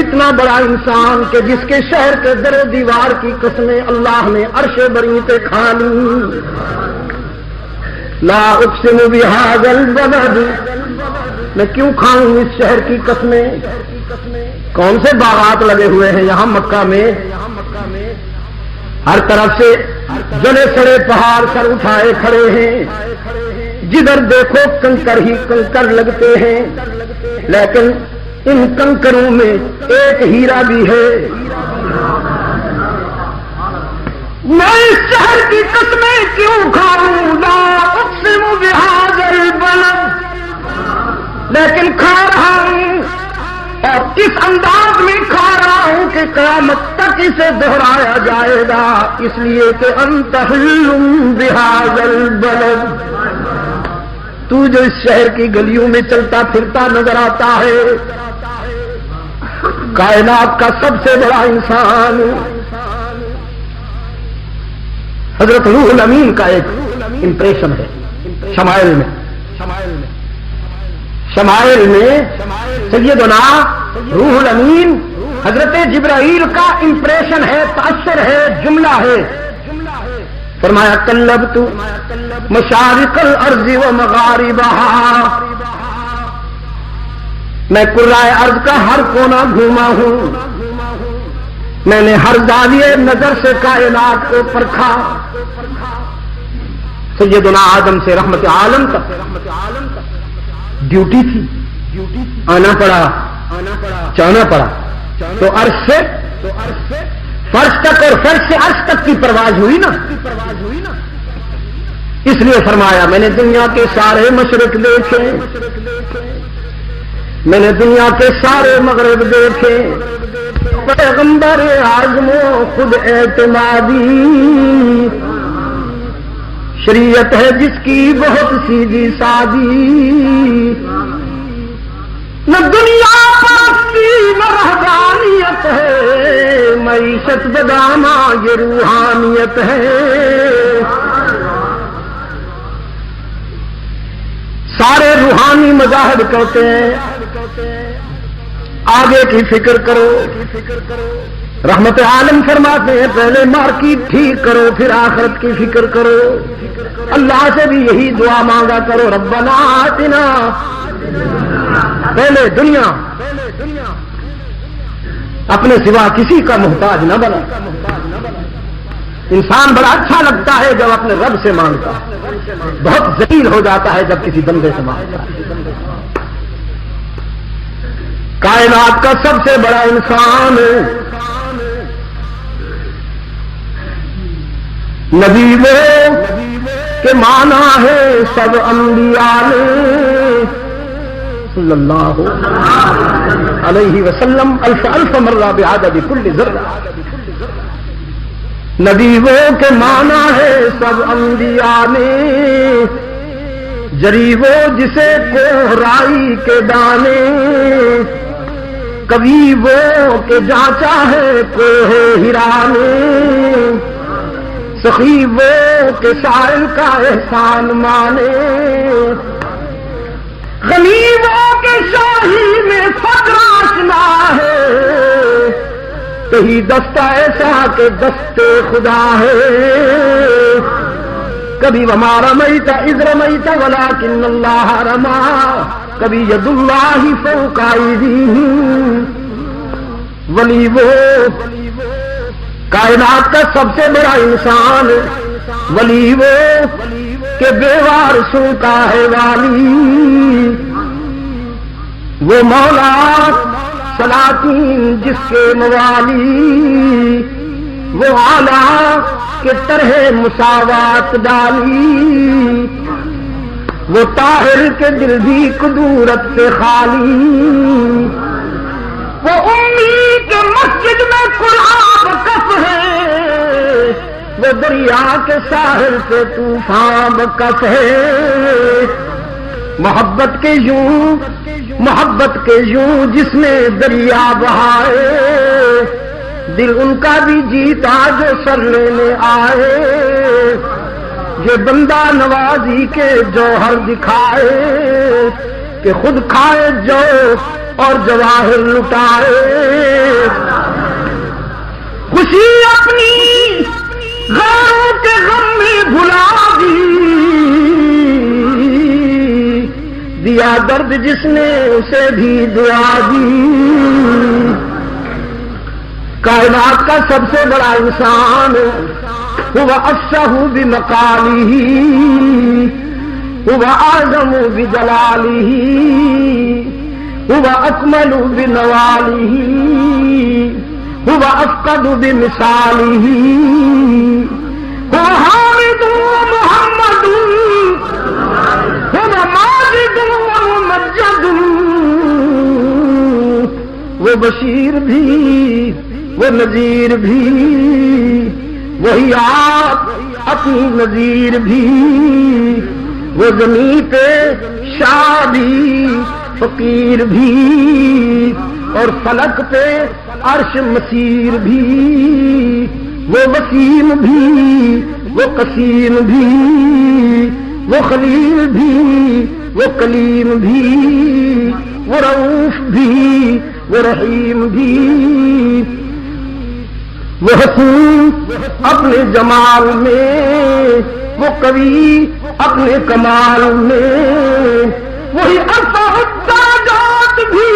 اتنا بڑا انسان کہ جس کے شہر کے در و دیوار کی قسمیں اللہ نے عرش بری پہ کھا لی۔ لا اقسم بہذا البلد، میں کیوں کھاؤں اس شہر کی قسمیں؟ کون سے باغات لگے ہوئے ہیں یہاں مکہ میں، ہر طرف سے جلے سڑے پہاڑ سر اٹھائے کھڑے ہیں، جدھر دیکھو کنکر ہی کنکر لگتے ہیں، لیکن ان کنکروں میں ایک ہیرا بھی ہے۔ میں اس شہر کی قسمیں کیوں کھاؤں؟ لا اقسم بہذا البلد، لیکن کھا رہا ہوں، اور اس انداز میں کھا رہا ہوں کہ قیامت تک اسے دہرایا جائے گا، اس لیے کہ انت حل بہذا البلد، تو جو اس شہر کی گلیوں میں چلتا پھرتا نظر آتا ہے، کائنات کا سب سے بڑا انسان، حضرت روح الامین کا ایک امپریشن ہے شمائل میں سیدنا روح الامین حضرت جبرائیل کا امپریشن ہے، تاثر ہے، جملہ ہے۔ فرمایا قلبت مشارق الارض و مغاربہا، میں کرۂ ارض کا ہر کونا گھوما ہوں، میں نے ہر زاویے نظر سے کائنات کو پرکھا، سیدنا آدم سے رحمت عالم تک ڈیوٹی تھی، آنا پڑا، جانا پڑا، تو عرش سے فرش تک اور فرش سے عرش تک کی پرواز ہوئی نا، اس لیے فرمایا میں نے دنیا کے سارے مشرق دیکھے، میں نے دنیا کے سارے مغرب دیکھے، پیغمبر اعظم و خود اعتمادی، شریعت ہے جس کی بہت سیدھی سادی، نہ دنیا پرستی نہ رہبانیت ہے، معیشت بدامہ یہ روحانیت ہے۔ سارے روحانی مذاہب کہتے ہیں آگے کی فکر کرو، رحمت عالم فرماتے ہیں پہلے مارکیٹ ٹھیک کرو پھر آخرت کی فکر کرو۔ اللہ سے بھی یہی دعا مانگا کرو، ربنا آتنا، پہلے دنیا، اپنے سوا کسی کا محتاج نہ بنا۔ انسان بڑا اچھا لگتا ہے جب اپنے رب سے مانگتا ہے، بہت ذلیل ہو جاتا ہے جب کسی بندے سے مانگتا ہے۔ کائنات کا سب سے بڑا انسان نبی وہ کہ مانا ہے سب انبیاء نے، صلی اللہ علیہ وسلم الف الف مرہ بعدد کل ذرہ، نبی وہ کہ مانا ہے سب انبیاء نے، جری وہ جسے کوہرائی کے دانے، کبھی وہ کہ جانچا ہے کوہ ہرا نے، سخی وہ کہ سائل کا احسان مانے، غنی وہ کہ شاہی میں فقر آشنا ہے، کہیں دستہ ایسا کہ دستے خدا ہے، کبھی وما رمیت اذ رمیت ولکن اللہ رما، کبھی ید اللہ فوق ایدیہم، ولی وہ کائنات کا سب سے بڑا انسان، ولی وہ کہ بے وارثوں کا ہے والی، وہ مولا سلاطین جس کے موالی، وہ اعلیٰ کے طرح مساوات ڈالی، وہ طاہر کے دل بھی کدورت سے خالی، وہ امی کے مسجد میں قرآن کف ہے، وہ دریا کے ساحل سے طوفان بکف ہے۔ محبت کے یوں جس نے دریا بہائے، دل ان کا بھی جیتا جو سر لینے آئے، یہ بندہ نوازی کے جوہر دکھائے کہ خود کھائے جو اور جواہر لٹائے۔ خوشی اپنی غیروں کے غم میں بھلا دی، دیا درد جس نے اسے بھی دعا دی۔ کائنات کا سب سے بڑا انسان هو أفصح بمقاله، هو أعظم بجلاله، هو أكمل بنواله، هو أفقد بمثاله، هو حامد ومحمد، هو ماجد وممجد، وہ بشیر بھی وہ نذیر بھی، وہی آپ اپنی نذیر بھی، وہ زمین پہ شاہ بھی فقیر بھی، اور فلک پہ عرش مسیر بھی، وہ وسیم بھی وہ قسیم بھی، وہ خلیل بھی وہ کلیم بھی، وہ رؤوف بھی وہ رحیم بھی، وہ حسین اپنے جمال میں، وہ قوی اپنے کمال میں، وہی ارفع الدرجات بھی،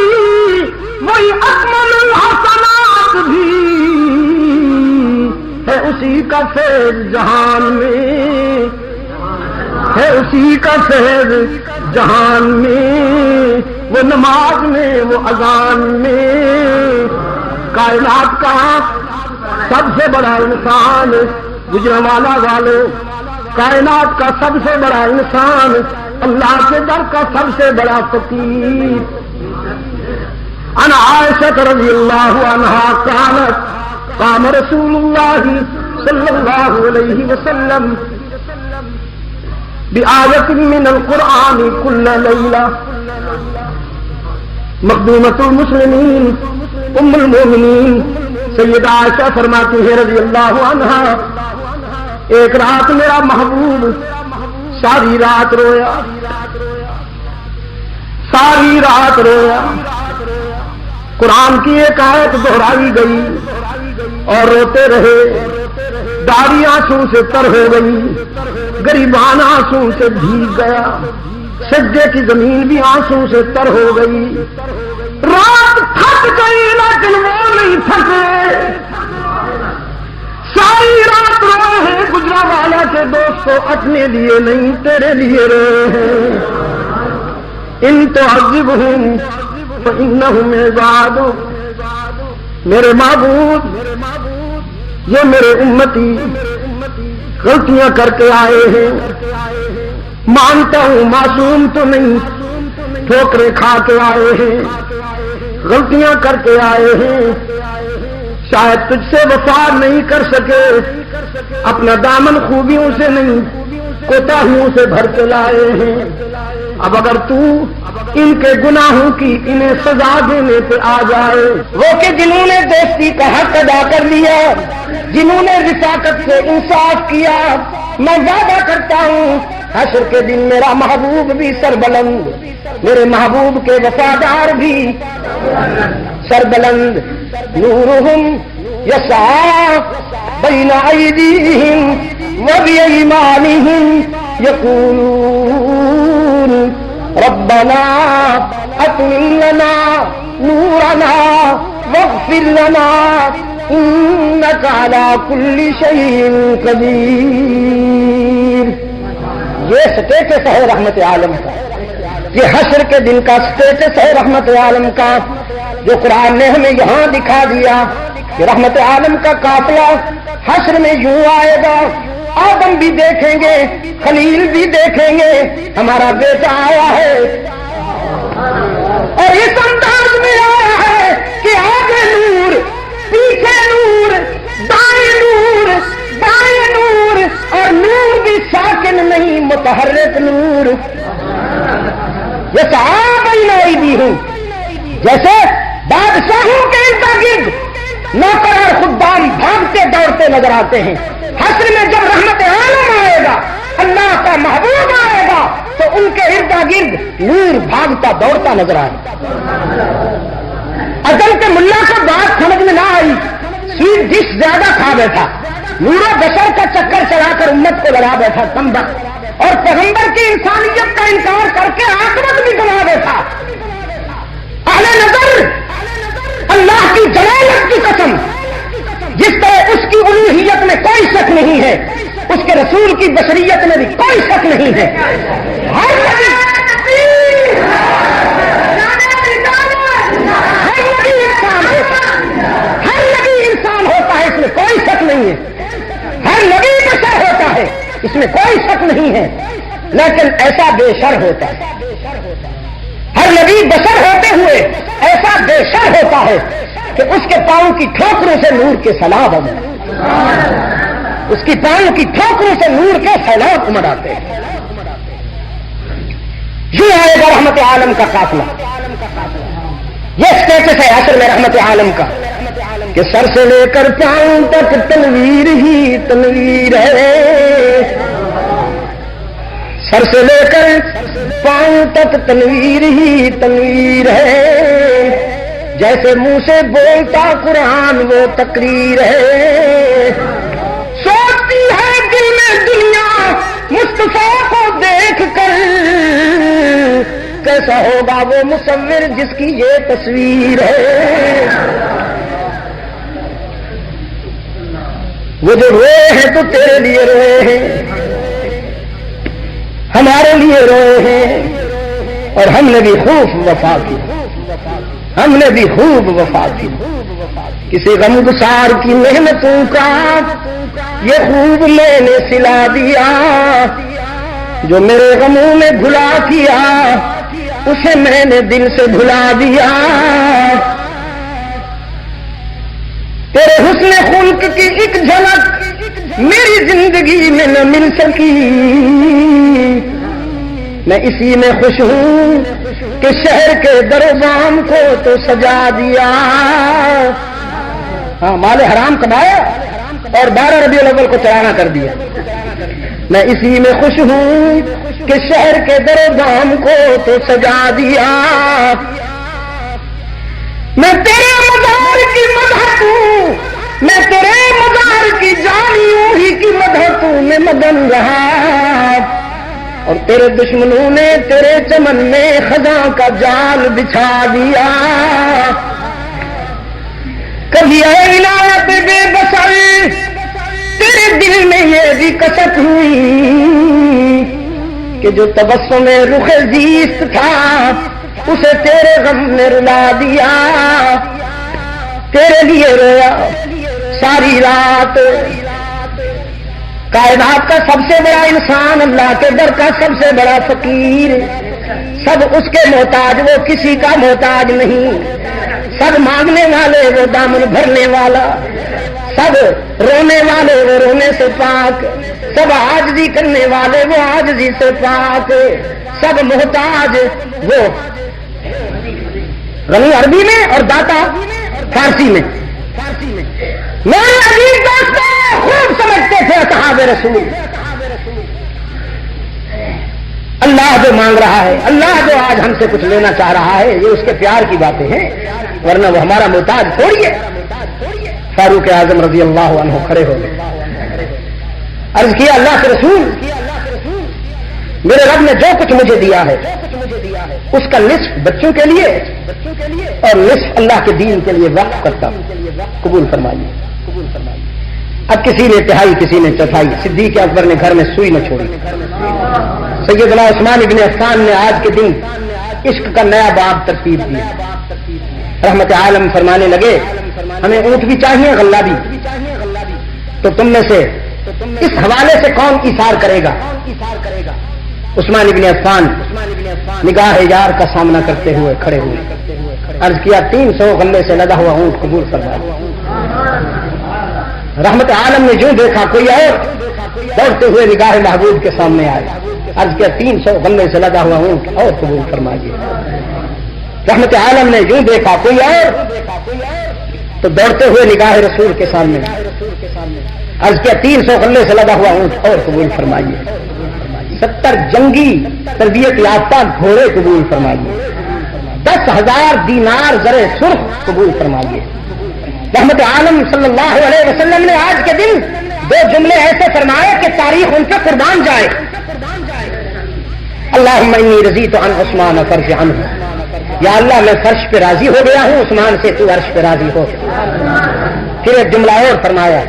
وہی اکمل الحسنات بھی، ہے اسی کا فیض جہان میں، ہے اسی کا فیض جہان میں، وہ نماز میں وہ اذان میں۔ کائنات کا سب سے بڑا انسان گجرانوالہ والوں، کائنات کا سب سے بڑا انسان، اللہ کے در کا سب سے بڑا فقیر۔ عن عائشہ رضی اللہ عنہا قالت قام رسول اللہ صلی اللہ علیہ وسلم بآیت من القرآن کل لیلہ۔ مخدومۃ المسلمین ام المومنین سیدہ عائشہ فرماتی ہے رضی اللہ عنہا، ایک رات میرا محبوب ساری رات رویا، ساری رات رویا، قرآن کی ایک آیت دہرائی گئی اور روتے رہے، داڑھی آنسوں سے تر ہو گئی، گریبان آنسوں سے بھیگ گیا، سجدے کی زمین بھی آنسوں سے تر ہو گئی۔ رات تھک گئی لیکن وہ نہیں تھکے، ساری رات روئے ہیں گجرانوالہ کے دوستوں، اپنے لیے نہیں تیرے لیے روئے ہیں۔ ان تعذبہم فإنہم عبادک، میرے معبود یہ میرے امتی غلطیاں کر کے آئے ہیں، مانتا ہوں معصوم تو نہیں، ٹھوکریں کھا کے آئے ہیں، غلطیاں کر کے آئے ہیں، شاید تجھ سے وفا نہیں کر سکے، اپنا دامن خوبیوں سے نہیں کوتاہیوں سے بھر کے لائے ہیں۔ اب اگر تو ان کے گناہوں کی انہیں سزا دینے پہ آ جائے، وہ کہ جنہوں نے دوستی کا حق ادا کر لیا، جنہوں نے رفاقت سے انصاف کیا، میں وعدہ کرتا ہوں حشر کے دن میرا محبوب بھی سربلند، میرے محبوب کے وفادار بھی سربلند، نورہم یسعی بین ایدیہم وبایمانہم یقولون ربنا اتمم لنا نورنا واغفر لنا انک علی کل شیء قدیر۔ یہ سٹیٹس ہے رحمت عالم کا، یہ حشر کے دن کا سٹیٹس ہے رحمت عالم کا، جو قرآن نے ہمیں یہاں دکھا دیا کہ رحمت عالم کا قافلہ حشر میں یوں آئے گا، آدم بھی دیکھیں گے، خلیل بھی دیکھیں گے، ہمارا بیٹا آیا ہے اور اس انداز میں آیا ہے کہ آگے نور، پیچھے نور، دائیں نور، بائیں نور، اور نور بھی ساکن نہیں، متحرک نور۔ یہ صحابہ ہی بھی ہوں، جیسے بادشاہوں کے ارد گرد نوکر اور خدام بھاگتے دوڑتے نظر آتے ہیں، حشر میں جب رحمت عالم آئے گا، اللہ کا محبوب آئے گا، تو ان کے ارد گرد نور بھاگتا دوڑتا نظر آئے گا۔ اصل کے ملا کو بات سمجھ میں نہ آئی، سویٹ ڈش زیادہ کھا بیٹھا، نور و بشر کا چکر چلا کر امت کو لگا بیٹھا کمبخت، اور پیغمبر کی انسانیت کا انکار کر کے عاقبت بھی گنوا بیٹھا۔ اہل نظر اللہ کی جلالت کی قسم، جس طرح اس کی الوہیت میں کوئی شک نہیں ہے، اس کے رسول کی بشریت میں بھی کوئی شک نہیں ہے۔ ہر نبی انسان ہوتا ہے، اس میں کوئی شک نہیں ہے، ہر نبی بشر ہوتا ہے، اس میں کوئی شک نہیں ہے، لیکن ایسا بے شر ہوتا ہے۔ ہر نبی بشر ہوتے ہوئے ایسا بے شر ہوتا ہے کہ اس کے پاؤں کی ٹھوکروں سے نور کے سیلاب آتے ہیں، اس کی پاؤں کی ٹھوکروں سے نور کے سیلاب امڑ آتے ہیں۔ یوں آئے گا رحمت عالم کا قافلہ، یہ اسٹیٹس ہے عصر میں رحمت عالم کا کہ سر سے لے کر پاؤں تک تنویر ہی تنویر ہے، سر سے لے کر پاؤں تک تنویر ہی تنویر ہے، جیسے منہ سے بولتا قرآن وہ تقریر ہے، سوچتی ہے دل میں دنیا مصطفیٰ کو دیکھ کر، کیسا ہوگا وہ مصور جس کی یہ تصویر ہے۔ وہ جو روئے ہیں تو تیرے لیے روئے ہیں، ہمارے لیے روئے ہیں، اور ہم نے بھی خوب وفا کی، ہم نے بھی خوب وفا کی۔ کسی غمگسار کی محنتوں کا یہ خوب میں نے سلا دیا، جو میرے غموں میں بھلا کیا اسے میں نے دل سے بھلا دیا۔ تیرے حسن خلق کی ایک جھلک میری زندگی میں نہ مل سکی، میں اسی میں خوش ہوں کہ شہر کے در و بام کو تو سجا دیا۔ ہاں، مال حرام کمایا اور 12 ربیع الاول کو چڑھانا کر دیا۔ میں اسی میں خوش ہوں کہ شہر کے در و بام کو تو سجا دیا۔ میں تیرے مزار کی مدحت ہوں، میں تیرے مزار کی جانیوں ہی کی مدحتوں میں مگن رہا، اور تیرے دشمنوں نے تیرے چمن میں خزاں کا جال بچھا دیا۔ کبھی اے عنایت بے بصر تیرے دل میں یہ بھی کسک ہوئی کہ جو تبسم رخ زیست تھا اسے تیرے غم نے رلا دیا۔ تیرے لیے رویا ساری رات، کائنات کا سب سے بڑا انسان، اللہ کے در کا سب سے بڑا فقیر، سب اس کے محتاج وہ کسی کا محتاج نہیں، سب مانگنے والے وہ دامن بھرنے والا، سب رونے والے وہ رونے سے پاک، سب عاجزی کرنے والے وہ عاجزی سے پاک، سب محتاج وہ غنی عربی میں اور داتا فارسی میں۔ میرے عزیز دوستوں خوب سمجھتے تھے اصحاب رسول، اللہ جو مانگ رہا ہے، اللہ جو آج ہم سے کچھ لینا چاہ رہا ہے، یہ اس کے پیار کی باتیں ہیں، ورنہ وہ ہمارا محتاج تھوڑی ہے۔ فاروق اعظم رضی اللہ عنہ کھڑے ہو گئے، عرض کیا اللہ کے رسول، میرے رب نے جو کچھ مجھے دیا ہے اس کا نصف بچوں کے لیے اور نصف اللہ کے دین کے لیے وقف کرتا ہوں، قبول فرمائیے۔ اب کسی نے تہائی، کسی نے چوتھائی، صدیق اکبر نے گھر میں سوئی نہ چھوڑی۔ سیدنا عثمان ابن عفان نے آج کے دن عشق کا نیا باب ترتیب دیا۔ رحمت عالم فرمانے لگے ہمیں اونٹ بھی چاہیے، غلہ بھی، تو تم میں سے اس حوالے سے کون ایثار کرے گا؟ عثمان ابن عفان نگاہ یار کا سامنا کرتے ہوئے کھڑے ہوئے، عرض کیا 300 غلے سے لدا ہوا اونٹ قبول فرما۔ رحمت عالم نے جو دیکھا کوئی اور دوڑتے ہوئے نگاہ محبوب کے سامنے آئے، عرض کیا 300 غلے سے لدا ہوا اونٹ اور قبول فرمائیے۔ رحمت عالم نے جو دیکھا کوئی اور تو دوڑتے ہوئے نگاہ رسول کے سامنے عرض کیا 300 غلے سے لدا ہوا اونٹ اور قبول فرمائیے۔ 70 جنگی تربیت یافتہ گھوڑے قبول فرمائیے، 10,000 دینار زر سرخ قبول فرمائیے۔ رحمت عالم صلی اللہ علیہ وسلم نے آج کے دن 2 جملے ایسے فرمائے کہ تاریخ ان پہ قربان جائے۔ اللہم انی رضیت عن عثمان فرج عنہ، یا اللہ میں فرش پہ راضی ہو گیا ہوں، عثمان سے تو عرش پہ راضی ہو۔ پھر ایک جملہ اور فرمایا،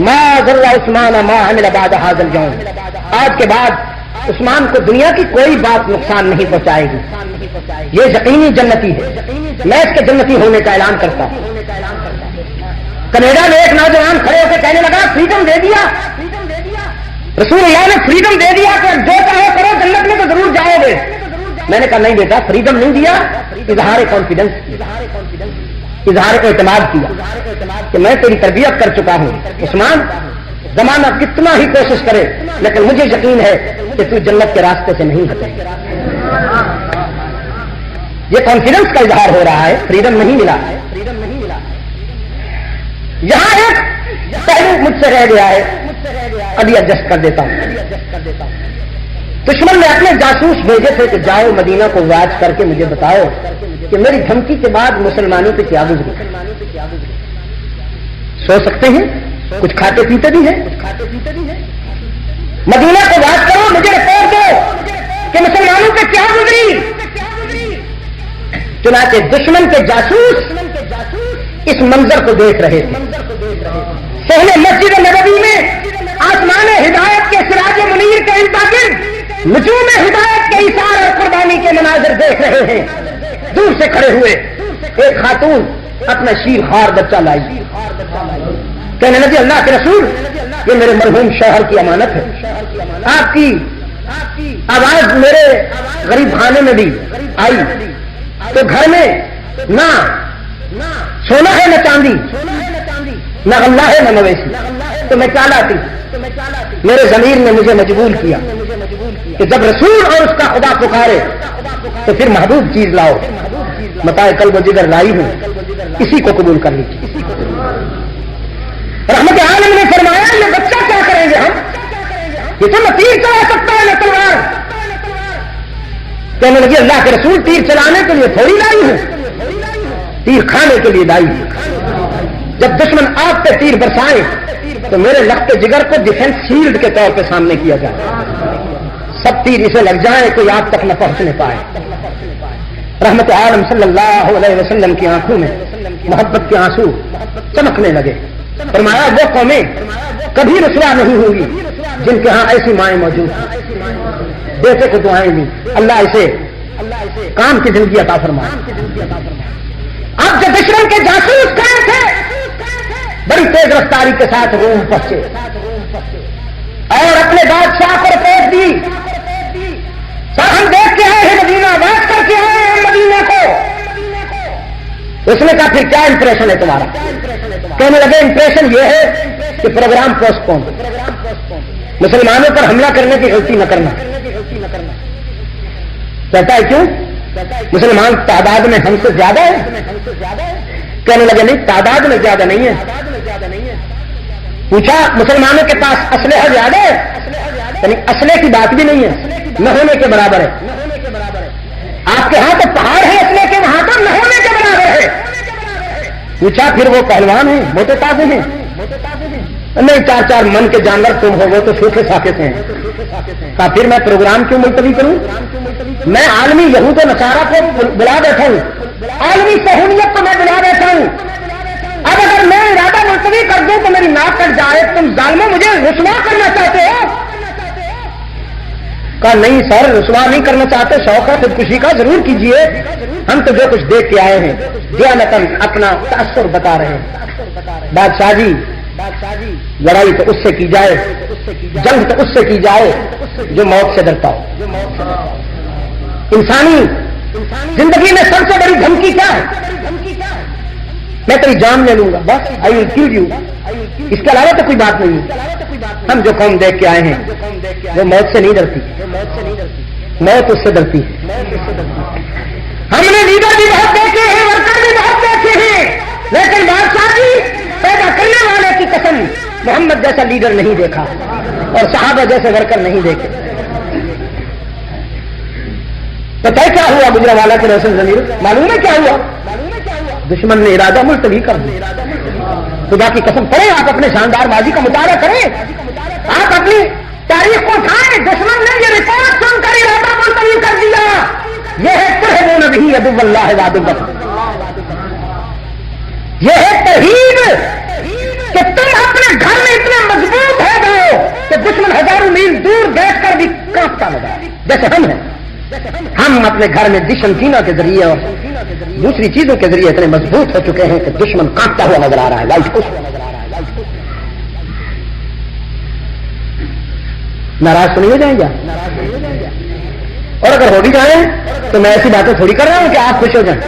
ما ضر عثمان ما عمل بعد هذا اليوم، آج کے بعد عثمان کو دنیا کی کوئی بات نقصان نہیں پہنچائے گی، یہ یقینی جنتی ہے، میں اس کے جنتی ہونے کا اعلان کرتا ہوں۔ کینیڈا میں ایک نوجوان کھڑے ہو کے کہنے لگا فریڈم دے دیا، رسول اللہ نے فریڈم دے دیا کہ جو چاہو کرو جنت میں تو ضرور جاؤ گے۔ میں نے کہا نہیں بیٹا، فریڈم نہیں دیا، اظہار کانفیڈنس، اظہار اعتماد کیا کہ میں تیری تربیت کر چکا ہوں عثمان، زمانہ کتنا ہی کوشش کرے لیکن مجھے یقین ہے کہ تو جنت کے راستے سے نہیں ہٹے۔ یہ کانفیڈنس کا اظہار ہو رہا ہے، فریڈم نہیں ملا۔ یہاں ایک پہلو مجھ سے رہ گیا ہے، ابھی ایڈجسٹ کر دیتا ہوں۔ دشمن نے اپنے جاسوس بھیجے تھے کہ جاؤ مدینہ کو واچ کر کے مجھے بتاؤ کہ میری دھمکی کے بعد مسلمانوں پہ کیا گزری۔ سو سکتے ہیں، کچھ کھاتے پیتے بھی ہیں، مدینہ کو واچ کرو، مجھے رپورٹ دو کہ مسلمانوں پہ کیا گزری۔ چنانچہ دشمن کے جاسوس اس منظر کو دیکھ رہے تھے، صحن مسجد نبوی میں آسمان ہدایت کے سراج منیر کے ارد نجوم ہدایت کے اثار اور قربانی کے مناظر دیکھ رہے ہیں۔ دور سے کھڑے ہوئے ایک خاتون اپنا شیر خوار بچہ لائی، کہنے لگی اللہ کے رسول یہ میرے مرحوم شوہر کی امانت ہے، آپ کی آواز میرے غریب خانے میں بھی آئی تو گھر میں نہ سونا ہے نہ چاندی، نہ غلہ ہے نہ مویشی، تو میں کیا لاتی؟ میرے ضمیر نے مجھے مجبور کیا کہ جب رسول اور اس کا خدا پکارے تو پھر محبوب چیز لاؤ، متاع قلب و جگر لائی ہوں، اسی کو قبول کر لیجیے۔ رحمت عالم نے فرمایا یہ بچہ کیا کریں گے ہم، یہ تو نہ تیر چلا سکتا ہے نہ تلوار۔ کہنے لگی اللہ کے رسول تیر چلانے کے لیے تھوڑی لائی ہوں، تیر کھانے کے لیے لائی ہوں۔ جب دشمن آپ پہ تیر برسائے تو میرے لخت جگر کو ڈیفنس شیلڈ کے طور پہ سامنے کیا جائے، سب تیر اسے لگ جائے کوئی آپ تک نہ پہنچنے پائے۔ رحمت عالم صلی اللہ علیہ وسلم کی آنکھوں میں محبت کے آنسو چمکنے لگے۔ فرمایا وہ قومیں کبھی رسوا نہیں ہوں گی جن کے ہاں ایسی مائیں موجود ہیں، بیٹے کو دعائیں دی، اللہ اسے کام کی زندگی عطا فرمائے۔ اب جب دشمن کے جاسوس کھڑے تھے بڑی تیز رفتاری کے ساتھ روم پہنچے اور اپنے بادشاہ کو رپورٹ دی، سر ہم دیکھ کے آئے ہیں مدینہ، بات کر کے آئے ہیں مدینہ کو۔ اس نے کہا پھر کیا امپریشن ہے تمہارا؟ کہنے لگے امپریشن یہ ہے کہ پروگرام پوسٹ پون، مسلمانوں پر حملہ کرنے کی غلطی نہ کرنا۔ کہتا ہے کیوں؟ مسلمان تعداد میں ہم سے زیادہ ہے؟ کہنے لگے نہیں تعداد میں زیادہ نہیں ہے۔ پوچھا مسلمانوں کے پاس اسلحہ زیادہ ہے؟ یعنی اسلحے کی بات بھی نہیں ہے، نہ ہونے کے برابر ہے۔ آپ کے ہاں تو پہاڑ ہے اسلحے کے، وہاں تو نہ ہونے کے برابر ہے۔ پوچھا پھر وہ پہلوان ہیں، موٹے تازے ہیں؟ نہیں 4 من کے جانور تم ہو وہ تو سوکھے ساکھے سے ہیں۔ کہا پھر میں پروگرام کیوں ملتوی کروں؟ میں عالمی یہود و نصارہ کو بلا بیٹھا ہوں، عالمی صہیونیت کو میں بلا بیٹھا ہوں، اب اگر میں ارادہ ملتوی کر دوں تو میری ناک کٹ جائے، تم ظالموں مجھے رسوا کرنا چاہتے ہو؟ کہا نہیں سر رسوا نہیں کرنا چاہتے، شوق ہے خودکشی کا ضرور کیجئے، ہم تو جو کچھ دیکھ کے آئے ہیں دیانتاً اپنا تاثر بتا رہے ہیں۔ بادشاہ جی لڑائی تو اس سے کی جائے، جنگ تو اس سے کی جائے جو موت سے ڈرتا ہو۔ انسانی زندگی میں سب سے بڑی دھمکی کیا ہے؟ میں تیری جان لے لوں گا، بس آئی ول کل یو، اس کے علاوہ تو کوئی بات نہیں ہے۔ ہم جو قوم دیکھ کے آئے ہیں وہ موت سے نہیں ڈرتی، موت اس سے ڈرتی ہے۔ ہم نے لیڈر بھی بہت دیکھے ہیں، ورکر بھی بہت دیکھے ہیں، لیکن بادشاہ کی پیدا کرنے والے کی قسم محمد جیسا لیڈر نہیں دیکھا اور صحابہ جیسے ورکر نہیں دیکھے۔ تو طے کیا ہوا گجرا والا کے روشن ضمیر؟ معلوم ہے کیا ہوا؟ دشمن نے ارادہ ملتوی کر دیا۔ خدا کی قسم کریں، آپ اپنے شاندار بازی کا مطالعہ کریں، آپ اپنی تاریخ کو اٹھائیں۔ دشمن نے یہ رپورٹ سن کر ارادہ ملتوی کر دیا۔ یہ ہے ترہبون بہ عدو اللہ وعدوکم، یہ ہے توحید کہ تم اپنے گھر میں اتنے مضبوط ہو گئے کہ دشمن ہزاروں میل دور دیکھ کر بھی کانپتا لگا۔ جیسے ہم ہیں، ہم اپنے گھر میں دشمن سینا کے ذریعے اور دوسری چیزوں کے ذریعے اتنے مضبوط ہو چکے ہیں کہ دشمن کانپتا ہوا نظر آ رہا ہے، لائٹ کچھ ناراض تو نہیں ہو جائیں گے؟ اور اگر ہو بھی جائیں تو میں ایسی باتیں تھوڑی کر رہا ہوں کہ آپ خوش ہو جائیں۔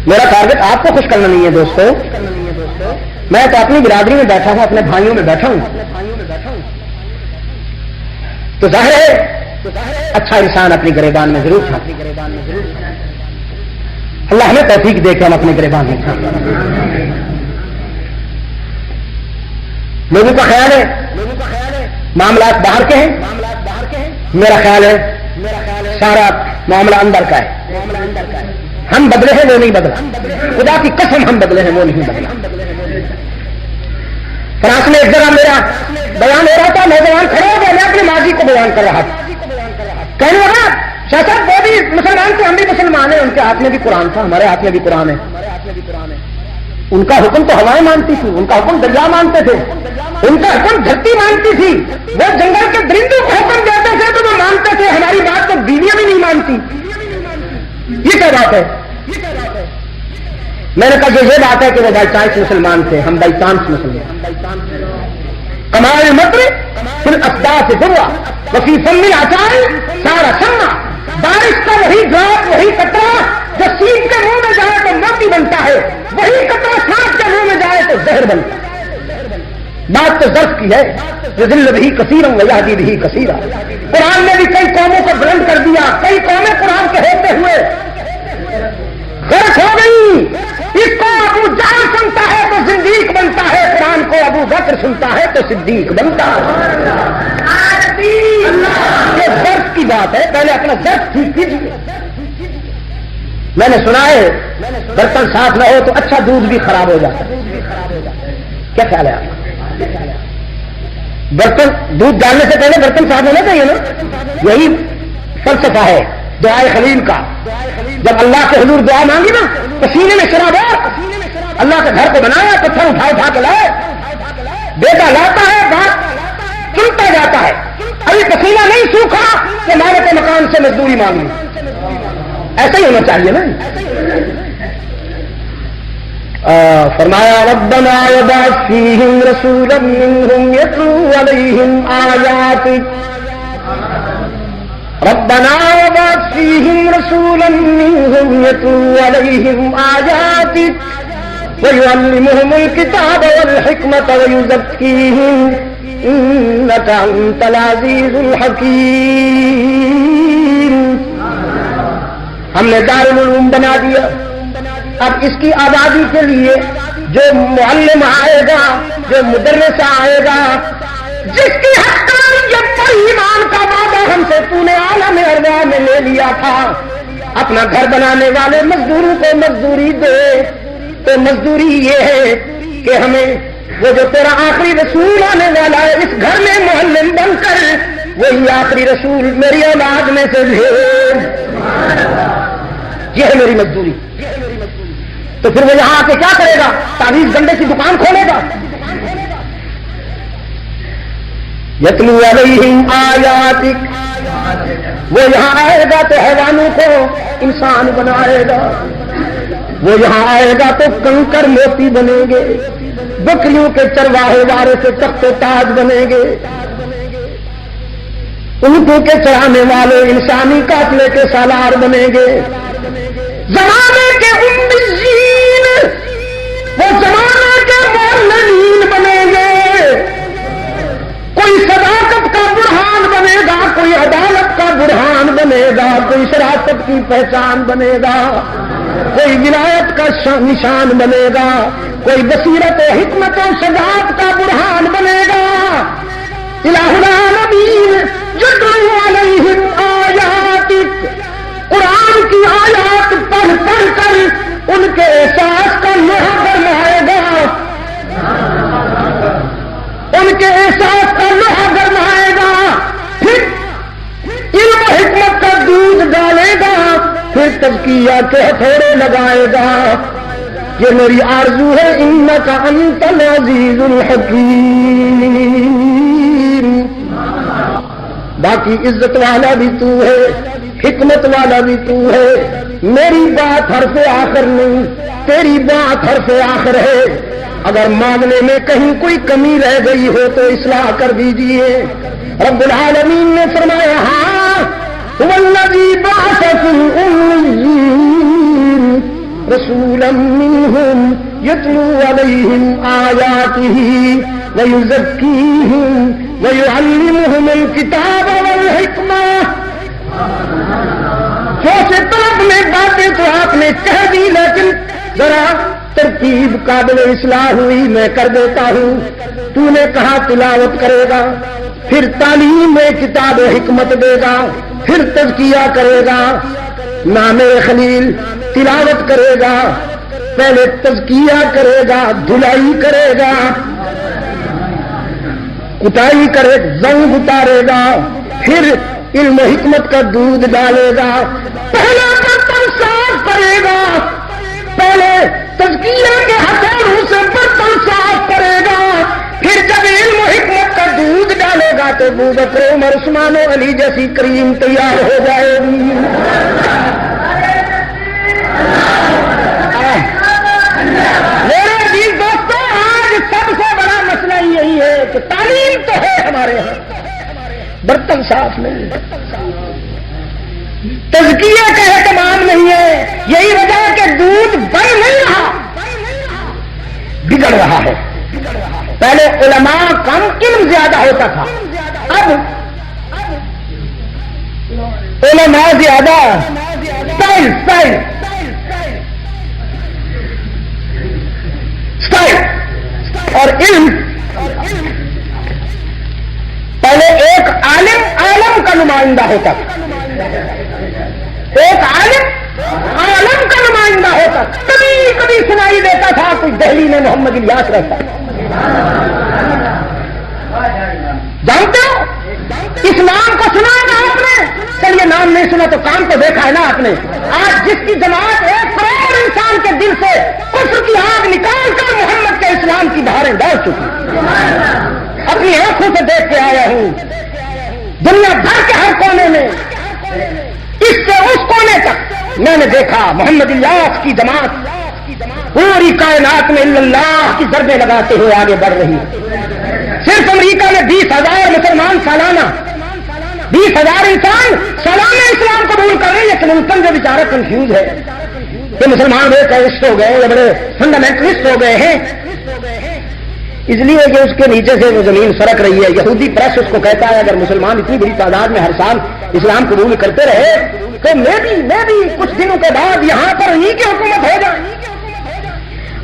میرا ٹارگٹ آپ کو خوش کرنا نہیں ہے دوستو، میں تو اپنی برادری میں بیٹھا ہوں، اپنے بھائیوں میں بیٹھا ہوں، تو ظاہر ہے اچھا انسان اپنی گریبان میں ضرور تھا۔ اللہ ہمیں توفیق دے کے ہم اپنے گریبان میں تھا۔ لوگوں کا خیال ہے معاملات باہر کے ہیں، میرا خیال ہے سارا معاملہ اندر کا ہے۔ ہم بدلے ہیں وہ نہیں بدلا، خدا کی قسم ہم بدلے ہیں وہ نہیں بدلا۔ فرانس میں ایک جگہ میرا بیان ہو رہا تھا، نوجوان کھڑے ہو گئے، میں اپنے ماضی کو بیان کر رہا تھا، کہنے لگا شاہ صاحب وہ بھی مسلمان تھے، ہم بھی مسلمان ہیں، ان کے ہاتھ میں بھی قرآن تھا، ہمارے ہاتھ میں بھی قرآن ہے۔ ان کا حکم تو ہوائیں مانتی تھی، ان کا حکم دریا مانتے تھے، ان کا حکم دھرتی مانتی تھی، وہ جنگل کے درندوں کو حکم دیتے تھے تو وہ مانتے تھے، ہماری بات تو بیویاں بھی نہیں مانتی۔ یہ کیا بات ہے؟ میں نے کہا یہ بات ہے کہ وہ بائی چانس مسلمان تھے، ہم بائی چانس مسلمان۔ کمال مکر پھر اسداف دروا وفی فم العطاء سارا سما، بارش کا وہی ڈراپ، وہی قطرہ جو سینگ کے منہ میں جائے تو موتی بنتا ہے، وہی قطرہ سانپ کے منہ میں جائے تو زہر بنتا ہے۔ بات تو ظرف کی ہے، یضل بہ کثیرا ویہدی بہ کثیرا۔ قرآن نے بھی کئی قوموں کو بلند کر دیا، کئی قومیں قرآن کے ہوتے ہوئے غرق ہو گئی۔ اس کو ابو جہل سنتا ہے تو زندیق بنتا ہے، قرآن کو ابو بکر سنتا ہے تو صدیق بنتا ہے۔ یہ ظرف کی بات ہے، پہلے اپنا ظرف ٹھیک کیجیے۔ میں نے سنا ہے برتن صاف نہ ہو تو اچھا دودھ بھی خراب ہو جاتا ہے، کیا خیال ہے آپ کا؟ برتن دودھ ڈالنے سے پہلے برتن صاف ہونا چاہیے نا، یہی فلسفہ ہے دعائے خلیل کا۔ جب اللہ کے حضور دعا مانگی نا، پسینے میں شراب ہے، اللہ کے گھر کو بنایا، پتھر اٹھا کے لائے، بیٹا لاتا ہے، بات چنتا جاتا ہے، ابھی پسینہ نہیں سوکھا کہ مالک کے مکان سے مزدوری مانگ لی۔ ایسا ہی ہونا چاہیے نا۔ فرمایا ربنا وبعث فیہم رسولا منہم یتلو علیہم آیاتک، ربنا وبعث فیہم رسولا منہم یتلو علیہم آیاتک ویعلمہم الکتاب والحکمۃ ویزکیہم انک انت العزیز الحکیم۔ ہم نے دارالعلوم بنا دیا، اب اس کی آبادی کے لیے جو معلم آئے گا، جو مدرس آئے گا، جس کی حقانیت پر ایمان کا وعدہ ہم سے تو نے عالم ارواح میں لے لیا تھا، اپنا گھر بنانے والے مزدوروں کو مزدوری دے، تو مزدوری یہ ہے کہ ہمیں وہ جو تیرا آخری رسول آنے والا ہے اس گھر میں معلم بن کر وہی آخری رسول میری اولاد میں سے بھیج، یہ ہے میری مزدوری۔ تو پھر وہ یہاں آ کے کیا کرے گا؟ تعویذ گنڈے کی دکان کھولے گا۔ یتلو علیہم آیاتک، وہ یہاں آئے گا تو حیوانوں کو انسان بنائے گا، وہ یہاں آئے گا تو کنکر موتی بنیں گے، بکریوں کے چرواہے وارے سے تخت و تاج بنیں گے، اونٹوں کے چرانے والے انسانی قافلے کے سالار بنیں گے، زمانے کے امیین وہ زمانے کے معلمین بنیں گے، کوئی صداقت کا برہان بنے گا، کوئی عدالت کا برہان بنے گا، کوئی شرافت کی پہچان بنے گا، کوئی ولایت کا نشان بنے گا، کوئی بصیرت و حکمت و شجاعت کا برہان بنے گا۔ الہ العالمین یتلو علیہم آیاتک، قرآن کی آیات پڑھ پڑھ کر ان کے احساس کا لوہا گرمائے گا، ان کے احساس کا لوہا گرمائے گا، پھر علم و حکمت کا دودھ ڈالے گا، پھر تزکیہ کے ہتھوڑے لگائے گا۔ یہ میری آرزو ہے، انک انت العزیز الحکیم۔ باقی عزت والا بھی تو ہے، حکمت والا بھی تو ہے، میری بات حرف آخر نہیں، تیری بات حرف آخر ہے۔ اگر مانگنے میں کہیں کوئی کمی رہ گئی ہو تو اصلاح کر دیجئے۔ رب العالمین نے فرمایا ہاں والذی بعث فی الأمیین رسولا منہم یتلو علیہم آیاتہ ویزکیہم ویعلمہم الکتاب والحکمہ۔ سے طلب میں باتیں تو آپ نے کہہ دی، لیکن ذرا ترتیب قابل اصلاح ہوئی، میں کر دیتا ہوں۔ تو نے کہا تلاوت کرے گا، پھر تعلیم میں کتاب و حکمت دے گا، پھر تزکیہ کرے گا۔ نام خلیل تلاوت کرے گا، پہلے تزکیہ کرے گا، دھلائی کرے گا، کٹائی کرے، زنگ اتارے گا، پھر علم و حکمت کا دودھ ڈالے گا، پہلے برتن صاف کرے گا، پہلے تزکیہ کے ہتھوڑوں سے برتن صاف کرے گا، پھر جب علم و حکمت کا دودھ ڈالے گا تو ابوبکر عمر عثمان و علی جیسی کریم تیار ہو جائے گی۔ میرے عزیز دوستوں، آج سب سے بڑا مسئلہ یہی ہے کہ تعلیم تو ہے ہمارے یہاں، برتن صاف نہیں، تزکیہ کا اہتمام نہیں ہے، یہی وجہ ہے کہ دودھ بن نہیں رہا، بگڑ رہا ہے۔ پہلے علماء کم، علم زیادہ ہوتا تھا، اب علماء زیادہ، سٹائل اور علم۔ پہلے ایک عالم کا نمائندہ ہوتا تھا، ایک عالم کا نمائندہ ہوتا، کبھی کبھی سنائی دیتا تھا کوئی دہلی میں محمد الیاس رہتا۔ جانتے ہو اسلام کو سنا ہے نا آپ نے؟ چلیے نام نہیں سنا تو کام تو دیکھا ہے نا آپ نے۔ آج جس کی جماعت 1 کروڑ انسان کے دل سے کفر کی آگ نکال کر محمد کے اسلام کی دھاریں ڈال چکی، اپنی آنکھوں سے دیکھ کے آیا ہوں، دنیا بھر کے ہر کونے میں، اس سے اس کونے تک میں نے دیکھا محمد الیاس کی جماعت پوری کائنات میں اللہ کی ضربیں لگاتے ہوئے آگے بڑھ رہی ہے۔ صرف امریکہ میں 20,000 مسلمان سالانہ، 20,000 انسان سالانہ اسلام قبول کر رہے ہیں، لیکن ان جو بیچارہ کنفیوز ہے کہ مسلمان بڑے ٹیررسٹ ہو گئے یا بڑے فنڈامنٹلسٹ ہو گئے ہیں، اس لیے کہ اس کے نیچے سے وہ زمین سرک رہی ہے۔ یہودی پریس اس کو کہتا ہے اگر مسلمان اتنی بڑی تعداد میں ہر سال اسلام قبول کرتے رہے تو میں بھی کچھ دنوں کے بعد یہاں پر انہی کی حکومت ہو جائے۔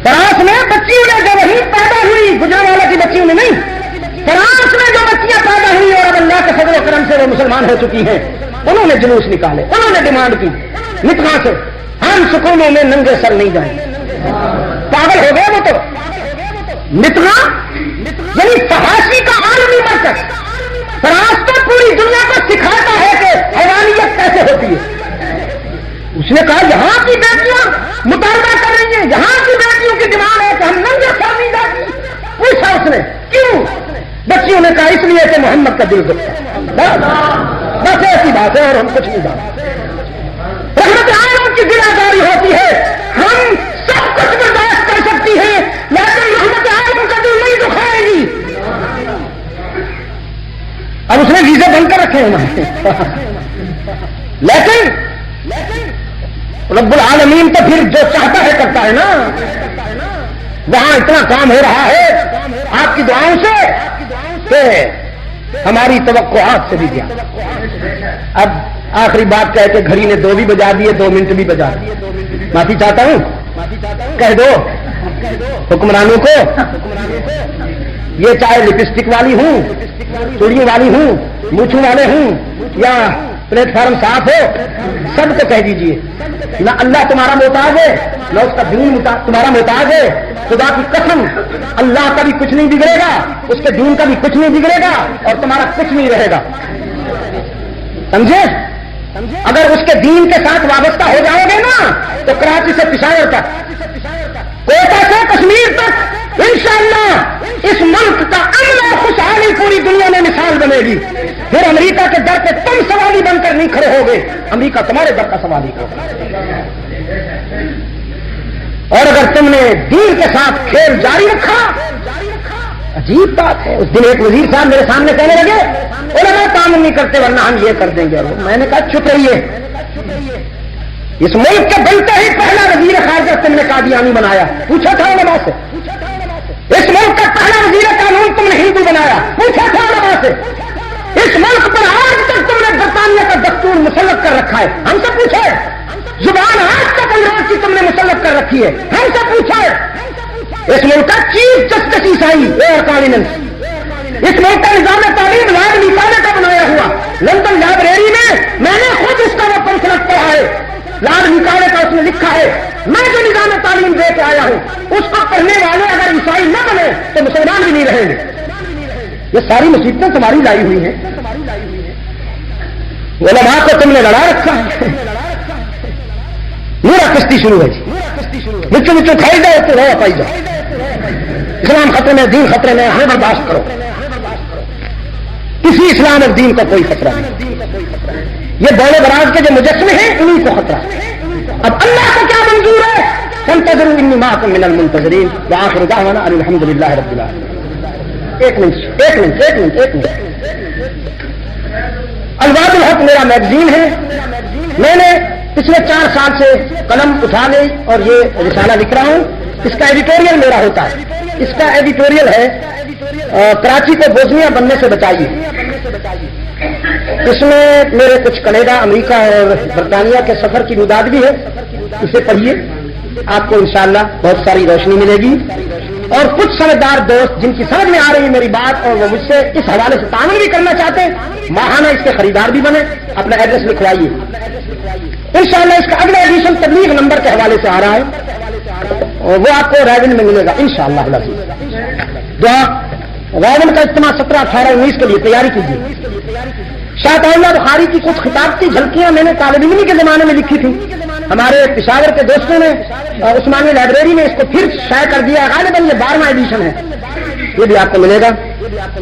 فرانس میں بچیوں نے جو وہیں پیدا ہوئی، گجرانوالہ کی بچیوں نے نہیں، فرانس میں جو بچیاں پیدا ہوئی اور اب اللہ کے فضل و کرم سے وہ مسلمان ہو چکی ہیں، انہوں نے جلوس نکالے، انہوں نے ڈیمانڈ کی نتنا سے ہم سکولوں میں ننگے سر نہیں جائیں۔ پاگل ہو گئے وہ تو۔ نتنا یعنی فحاشی کا عالمی مرکز، فرانس تو پوری دنیا کو سکھاتا ہے کہ حیوانیت کیسے ہوتی ہے۔ اس نے کہا یہاں کی بیٹیاں مطالبہ کر رہی ہیں، یہاں کی بیٹیوں کی ڈیمانڈ ہے کہ ہم ننگے سر نہیں جاتی۔ پوچھا اس نے کیوں؟ بچیوں نے کہا اس لیے کہ محمد کا دل دکھتا، بس ایسی بات ہے اور ہم کچھ نہیں جانتے۔ رحمت عالم کی دلاداری ہوتی ہے، ہم رکھے ہیں لیکن رب العالمین تو پھر جو چاہتا ہے کرتا ہے نا. وہاں اتنا کام ہو رہا ہے آپ کی دعاؤں سے کہ ہماری توقعات سے بھی دیا. اب آخری بات کہہ کے گھڑی نے 2 بھی بجا دیے, 2 منٹ بھی بجا دیے. معافی چاہتا ہوں, کہہ دو حکمرانوں کو, یہ چاہے لپسٹک والی ہوں, چوڑیوں والی ہوں, مونچھوں والے ہوں یا پلیٹ فارم صاف ہو, سب کو کہہ دیجئے نہ اللہ تمہارا محتاج ہے نہ اس کا دین تمہارا محتاج ہے. خدا کی قسم اللہ کا بھی کچھ نہیں بگڑے گا, اس کے دین کا بھی کچھ نہیں بگڑے گا, اور تمہارا کچھ نہیں رہے گا. سمجھے؟ اگر اس کے دین کے ساتھ وابستہ ہو جاؤ گے نا تو کراچی سے پشاور تک, کوئٹہ سے کشمیر تک انشاءاللہ اس ملک کا امن و خوشحالی پوری دنیا میں مثال بنے گی. پھر امریکہ کے در پہ تم سوالی بن کر نہیں کھڑے ہوگے, امریکہ تمہارے در کا سوالی ہوگا. اور اگر تم نے دین کے ساتھ کھیل جاری رکھا, عجیب بات ہے, اس دن ایک وزیر صاحب میرے سامنے کہنے لگے علماء کام نہیں کرتے ورنہ ہم یہ کر دیں گے. میں نے کہا چپ رہیے, اس ملک کے بنتے ہی پہلا وزیر خارجہ تم نے قادیانی بنایا, پوچھا تھا علماء سے. اس ملک کا پہلا وزیر قانون تم نے ہندو بنایا, پوچھا تھا علماء سے. اس ملک پر آج تک تم نے برطانیہ کا دستور مسلط کر رکھا ہے, ہم سے پوچھے. زبان آج تک انگریز کی تم نے مسلط کر رکھی ہے, ہم سے پوچھے. اس ملک کا چیف جسٹس عیسائی ایئر کارڈیننس, اس ملک کا نظام تعلیم لارڈ نکالے کا بنایا ہوا. لندن لائبریری میں نے خود اس کا وہ پمفلٹ پڑھا ہے, لارڈ نکالے کا اس نے لکھا ہے. میں جو نظام تعلیم دے کے آیا ہوں اس کو پڑھنے والے اگر عیسائی نہ بنے تو مسلمان بھی نہیں رہیں گے. یہ ساری مصیبتیں تمہاری لائی ہوئی ہیں, علماء کو تم نے لڑا رکھا ہے. میرا کشتی شروع ہے جی, بچوں بچوں کھائی جاؤ تو رہا پائی جاؤ. اسلام خطرے میں, دین خطرے میں, ہمیں برداشت کرو. کسی اسلام اور دین کا کوئی خطرہ نہیں. یہ بولے براز کے جو مجسمے ہیں انہیں کو خطرہ ہے. اب اللہ کو کیا منظور ہے؟ فانتظروا انی معکم من المنتظرین وآخر دعوانا ان الحمد للہ رب العالمین. ایک منٹ. الواد الحق میرا میگزین ہے. میں نے پچھلے 4 سال سے قلم اٹھا لی اور یہ رسالہ لکھ رہا ہوں. اس کا ایڈیٹوریل میرا ہوتا ہے. اس کا ایڈیٹوریل ہے کراچی کو بوزنیا بننے سے بچائیے. اس میں میرے کچھ کینیڈا, امریکہ اور برطانیہ کے سفر کی مداد بھی ہے. اسے پڑھیے, آپ کو انشاءاللہ بہت ساری روشنی ملے گی. اور کچھ سمجھدار دوست جن کی سمجھ میں آ رہی ہے میری بات اور وہ مجھ سے اس حوالے سے تعامل بھی کرنا چاہتے ہیں, ماہانہ اس کے خریدار بھی بنے. اپنا ایڈریس لکھوائیے. انشاءاللہ اس کا اگلا ایڈیشن تبلیغ نمبر کے حوالے سے آ رہا ہے, اور وہ آپ کو ریون میں ملے گا انشاءاللہ العزیز. دعا ریون کا اجتماع 17, 18, 19 کے لیے تیاری کیجیے. شاہ اللہ بخاری کی کچھ خطابتی جھلکیاں میں نے طالب علمی کے زمانے میں لکھی تھی. ہمارے پشاور کے دوستوں نے عثمانی لائبریری میں اس کو پھر شائع کر دیا. غالباً یہ 12واں ایڈیشن ہے. یہ بھی آپ کو ملے گا.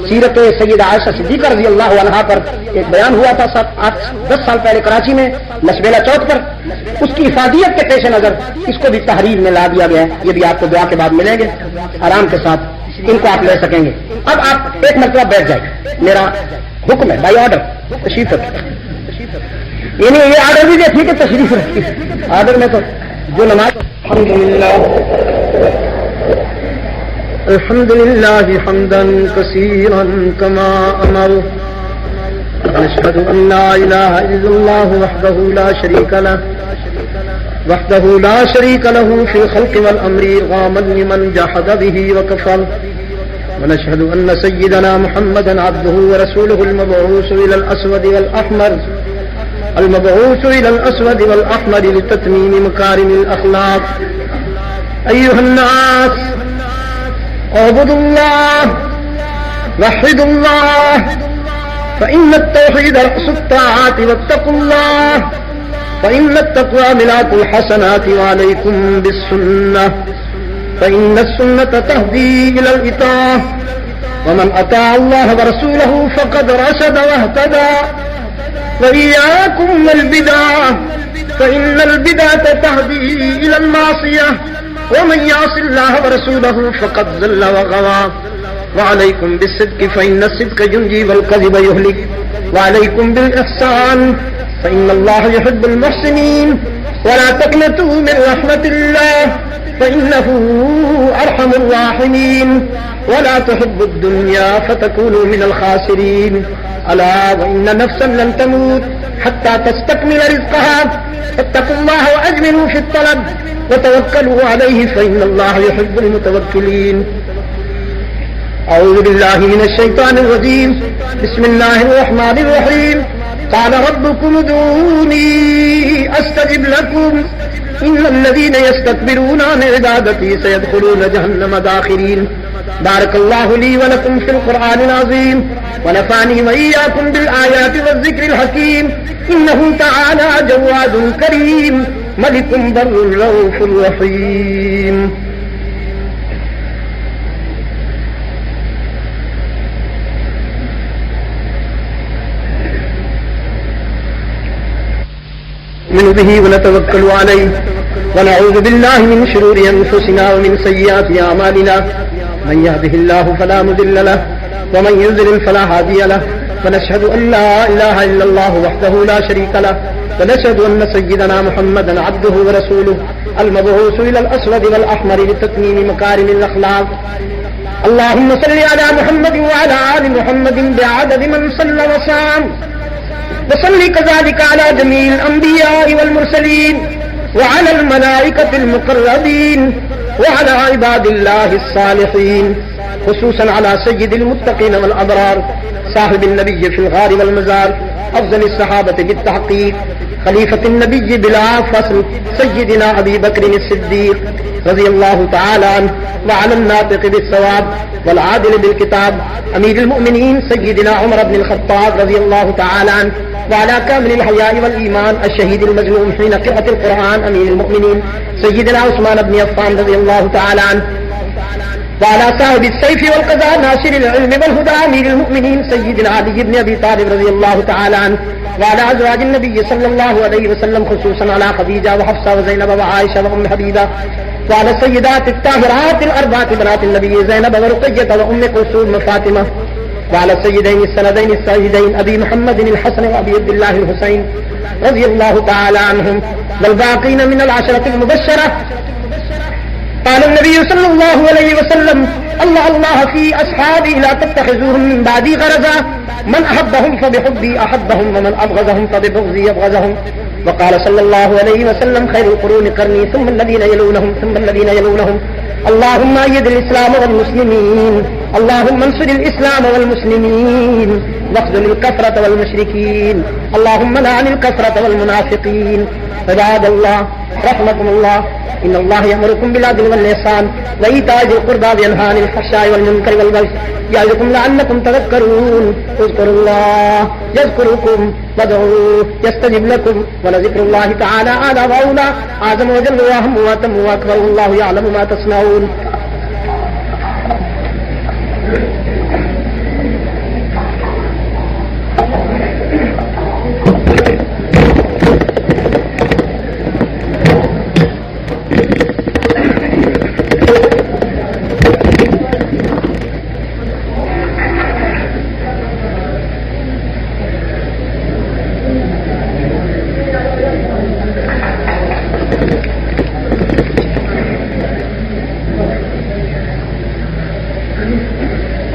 سیرت سیدہ عائشہ صدیقہ رضی اللہ عنہا پر ایک بیان ہوا تھا 7-10 سال پہلے کراچی میں لسبیلا چوک پر. اس کی افادیت کے پیش نظر اس کو بھی تحریر میں لا دیا گیا ہے. یہ بھی آپ کو دعا کے بعد ملیں گے آرام کے ساتھ, ان کو آپ لے سکیں گے. اب آپ ایک مرتبہ بیٹھ جائیں, میرا حکم ہے بائی آرڈر تشریف رکھیں. یعنی یہ آرڈر بھی دیکھیے کہ تشریف رکھیے. آرڈر میں تو جو نماز الحمد للہ حمدا کثیرا کما امر اشهد ان لا اله الا الله وحده لا شريك له في الخلق والامر غاما لمن جحد به وكفر ونشهد ان سيدنا محمدا عبده ورسوله المبعوث الى الاسود والاحمر لتتميم مكارم الاخلاق. ايها الناس اعبدوا الله وحدوا الله فإن التوحيد رأس الطاعات واتقوا الله فإن التقوى ملاك الحسنات وعليكم بالسنة فإن السنة تهدي إلى الإطاعة ومن أطاع الله ورسوله فقد رشد واهتدى وإياكم والبدعة فإن البدعة تهدي إلى المعصية ومن يعص الله ورسوله فقد ضل وغوى وعليكم بالصدق فإن الصدق ينجي والكذب يهلك وعليكم بالإحسان فإن الله يحب المحسنين ولا تقنطوا من رحمة الله فإنه أرحم الراحمين ولا تحبوا الدنيا فتكونوا من الخاسرين ألا وإن نفسا لن تموت حتى تستكمل رزقها فاتقوا الله وأجملوا في الطلب وتوكلوا عليه فإن الله يحب المتوكلين. أعوذ بالله من الشيطان الرجيم بسم الله الرحمن الرحيم قال ربكم ادعوني أستجب لكم إن الذين يستكبرون عن عبادتي سيدخلون جهنم داخرين. بارك الله لي ولكم في القرآن العظيم ونفعني وإياكم بالآيات والذكر الحكيم إنه تعالى جواد كريم ملك بر رؤوف رحيم. نؤمن به ونتوكل عليه ونعوذ بالله من شرور أنفسنا ومن سيئات أعمالنا من يهده الله فلا مضل له ومن يضلل فلا هادي له ونشهد أن لا إله إلا الله وحده لا شريك له ونشهد أن سيدنا محمدا عبده ورسوله المبعوث إلى الأسود والأحمر لتتميم مكارم الأخلاق. اللهم صل على محمد وعلى آل محمد بعدد من صلى وصام وصلي كذلك على جميع الأنبياء والمرسلين وعلى الملائكة المقربين وعلى عباد الله الصالحين خصوصا على سيد المتقين والأبرار صاحب النبي في الغار والمزار أفضل الصحابة بالتحقيق خليفة النبي بلا فصل سيدنا أبي بكر الصديق رضي الله تعالى عنه وعلى الناطق بالصواب والعادل بالكتاب أمير المؤمنين سيدنا عمر بن الخطاب رضي الله تعالى عنه وعلى كامل الحياء والإيمان الشهيد المظلوم حين قرأت القرآن أمير المؤمنين سيدنا عثمان بن عفان رضي الله تعالى عنه وعلى صاحب السيف والقضاء ناصر العلم والهدى أمير المؤمنين سيدنا علي بن أبي طالب رضي الله تعالى عنه وعلى أزواج النبي صلى الله عليه وسلم خصوصا على خديجة وحفصة وزينب وعائشة وأم حبيبة وعلى السيدات الطاهرات الأربعة بنات النبي زينب ورقية وأم كلثوم وفاطمة وعلى السيدين السندين السيدين أبي محمد الحسن وأبي عبد الله الحسين رضي الله تعالى عنهم والباقين من العشرة المبشرة. قال النبي صلى الله عليه وسلم الله الله في أصحابي لا تتخذوهم من بعدي غرضا من أحبهم فبحبي أحبهم ومن أبغضهم فببغضي أبغضهم. وقال صلى الله عليه وسلم خير القرون قرني ثم الذين يلونهم ثم الذين يلونهم. اللهم أيد الإسلام والمسلمين اللهم انصر الإسلام والمسلمين واخذل الكفرة والمشركين اللهم لعن الكفرة والمنافقين. عباد الله رحمكم الله إن الله يأمركم بالعدل والإحسان وإيتاء ذي القربى وينهى عن الفحشاء والمنكر والبغي يعظكم لعلكم تذكرون. اذكروا الله يذكركم وادعوه يستجب لكم ولذكر الله تعالى أعلى وأولى أعظم وجل وأهم وأتم وأكبر والله يعلم ما تصنعون.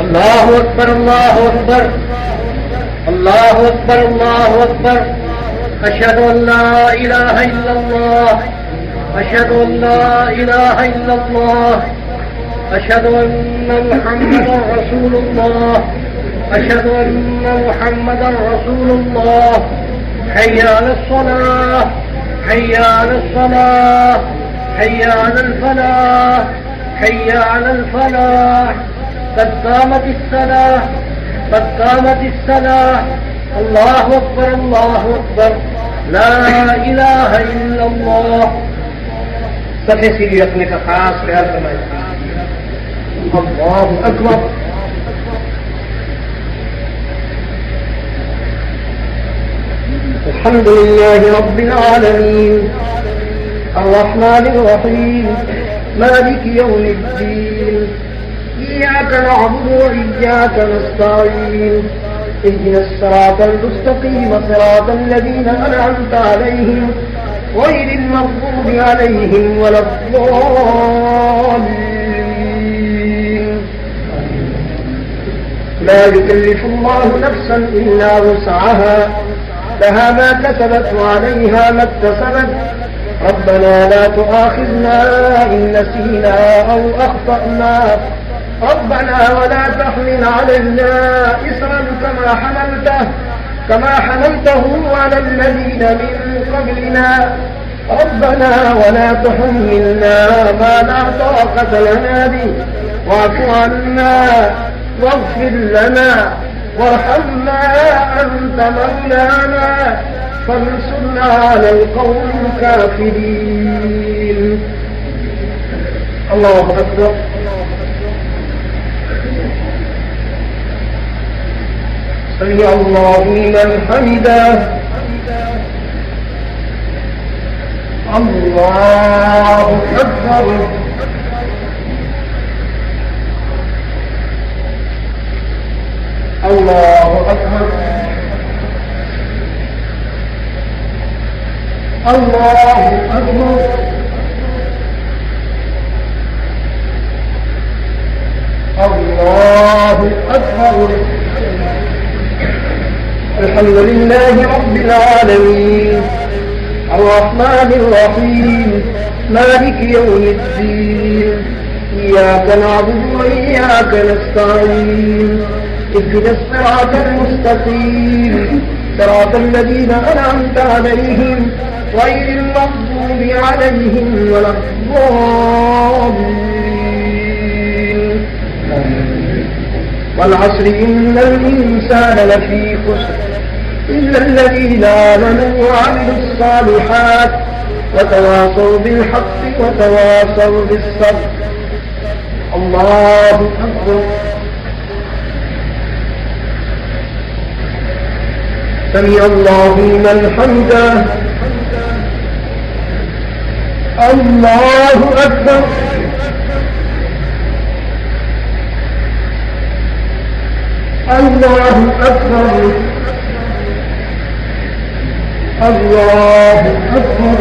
الله أكبر الله أكبر الله أكبر الله أكبر أشهد أن لا إله إلا الله أشهد أن لا إله إلا الله أشهد أن محمدا رسول الله أشهد أن محمدا رسول الله. حي على الصلاة حي على الصلاة حي على الفلاح حي على الفلاح قد قامت الصلاة قد قامت الصلاة. الله أكبر الله أكبر لا إله إلا الله. صفحے سیدھی رکھنے کا خاص خیال فرمائیں. اللہ اکبر. الحمد لله رب العالمين الرحمن الرحيم مالك يوم الدين إياك نعبد وإياك نستعين اهدنا الصراط المستقيم صراط الذين أنعمت عليهم غير المغضوب عليهم ولا الضالين. لا يكلف الله نفسا إلا وسعها لها ما كسبت وعليها ما اكتسبت ربنا لا تؤاخذنا إن نسينا أو أخطأنا ربنا ولا تحمل علينا إصرا كما حملته على الذين من قبلنا ربنا ولا تحملنا ما لا طاقة لنا به واعف عنا واغفر لنا وارحمنا أنت مولانا فانصرنا على القوم الكافرين. الله أكبر. سمع الله لمن حمده. الله أكبر. الله أكبر. الله أكبر. الله أكبر. الحمد لله رب العالمين الرحمن الرحيم مالك يوم الدين إياك نعبد وإياك نستعين اهدنا الصراط المستقيم صراط الذين أنعمت عليهم غير المغضوب عليهم ولا الضالين. والعصر إن الإنسان لفي خسر إلا الذين آمنوا وعملوا الصالحات وتواصوا بالحق وتواصوا بالصبر. الله أكبر. سمع الله لمن حمده. الله أكبر. الله أكبر. الله أكبر.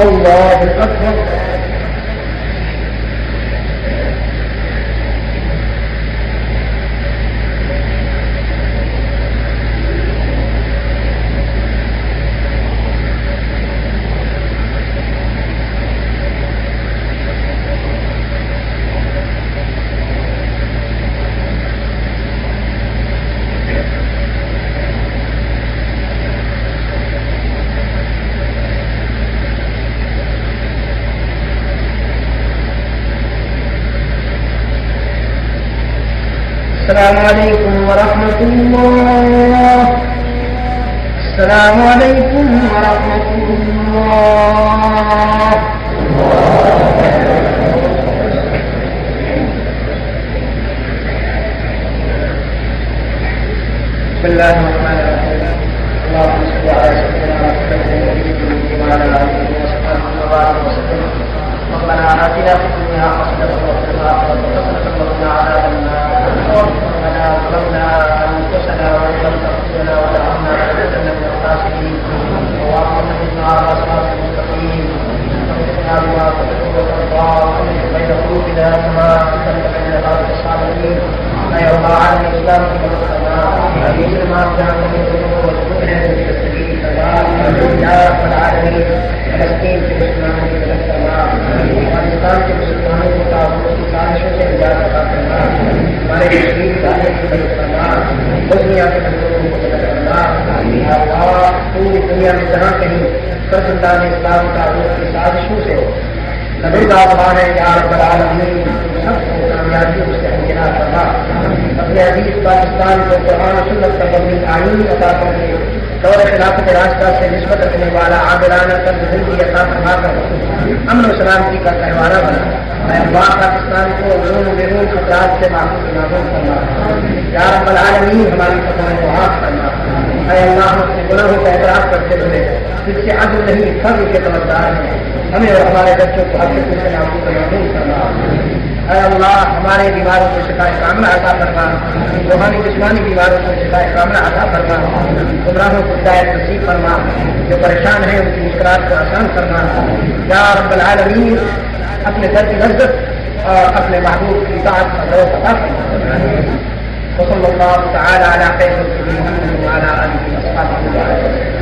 الله أكبر. السلام عليكم ورحمة الله. السلام عليكم ورحمة الله. بسم الله الرحمن الرحيم. اللهم صل على سيدنا محمد وعلى آله وصحبه وسلم. ربنا آتنا في الدنيا حسنة وفي الآخرة حسنة وقنا عذاب النار. ربنا ظلمنا أنفسنا وإن لم تغفر لنا وترحمنا لنكونن من الخاسرين. اللهم اهدنا على صراط المستقيم واهدنا بما تحب وترضى بين قلوبنا كما أنزلت بين الأرض الصالحين. لا يرضى عن الإسلام كما السماء أبين ما كان من الذنوب والمؤمن من السبيل فلا يا رب العالمين. فلسطين کے مسلمانوں کی مدد کرنا، افغانستان کے مسلمانوں کو تعاون کی سازشوں سے نجات عطا کرنا، ہمارے شہید ادارے کی مدد کرنا، بوسنیا کے مزدوروں کو مدد کرنا. یا اللہ پوری دنیا میں جہاں کہیں فرزندان اسلام تعاون کی سازشوں سے نبردار ہے یا رب العالمین، سب کو کامیابیوں سے امکنار کرنا. اپنے عزیز پاکستان کو قرآن و سنت کا مبنی آئین عطا کر کے دور خلافت راستہ سے نسبت رکھنے والا عادلانہ طرز زندگی عطا فرما کر امن و سلامتی کا گہوارہ بنا. اے اللہ پاکستان کو بیرون و بیرون خطرات سے محفوظ نازل کرنا. یا رب العالمین ہماری خطاؤں کو معاف کرنا. اے اللہ ہم اپنے گناہوں کا اعتراف کرتے ہوئے جس سے عدل نہیں فضل کے طلبگار ہیں، ہمیں اور ہمارے بچوں کو حقیقت سے نابود و معلوم کرنا. اے اللہ ہمارے بیماروں کو شفا کاملہ عطا فرما، روحانی جسمانی بیماروں کو شفا کاملہ عطا فرما، گمراہوں کو ہدایت نصیب فرما، جو پریشان ہیں ان کی مشکلات کو آسان فرما یا رب العالمین، اپنے در کی نزدیک اور اپنے محبوب کی اطاعت کا ذوق عطا فرما۔ وصلی اللہ تعالی علی خیر خلقہ محمد وعلی آلہ وصحبہ وسلم۔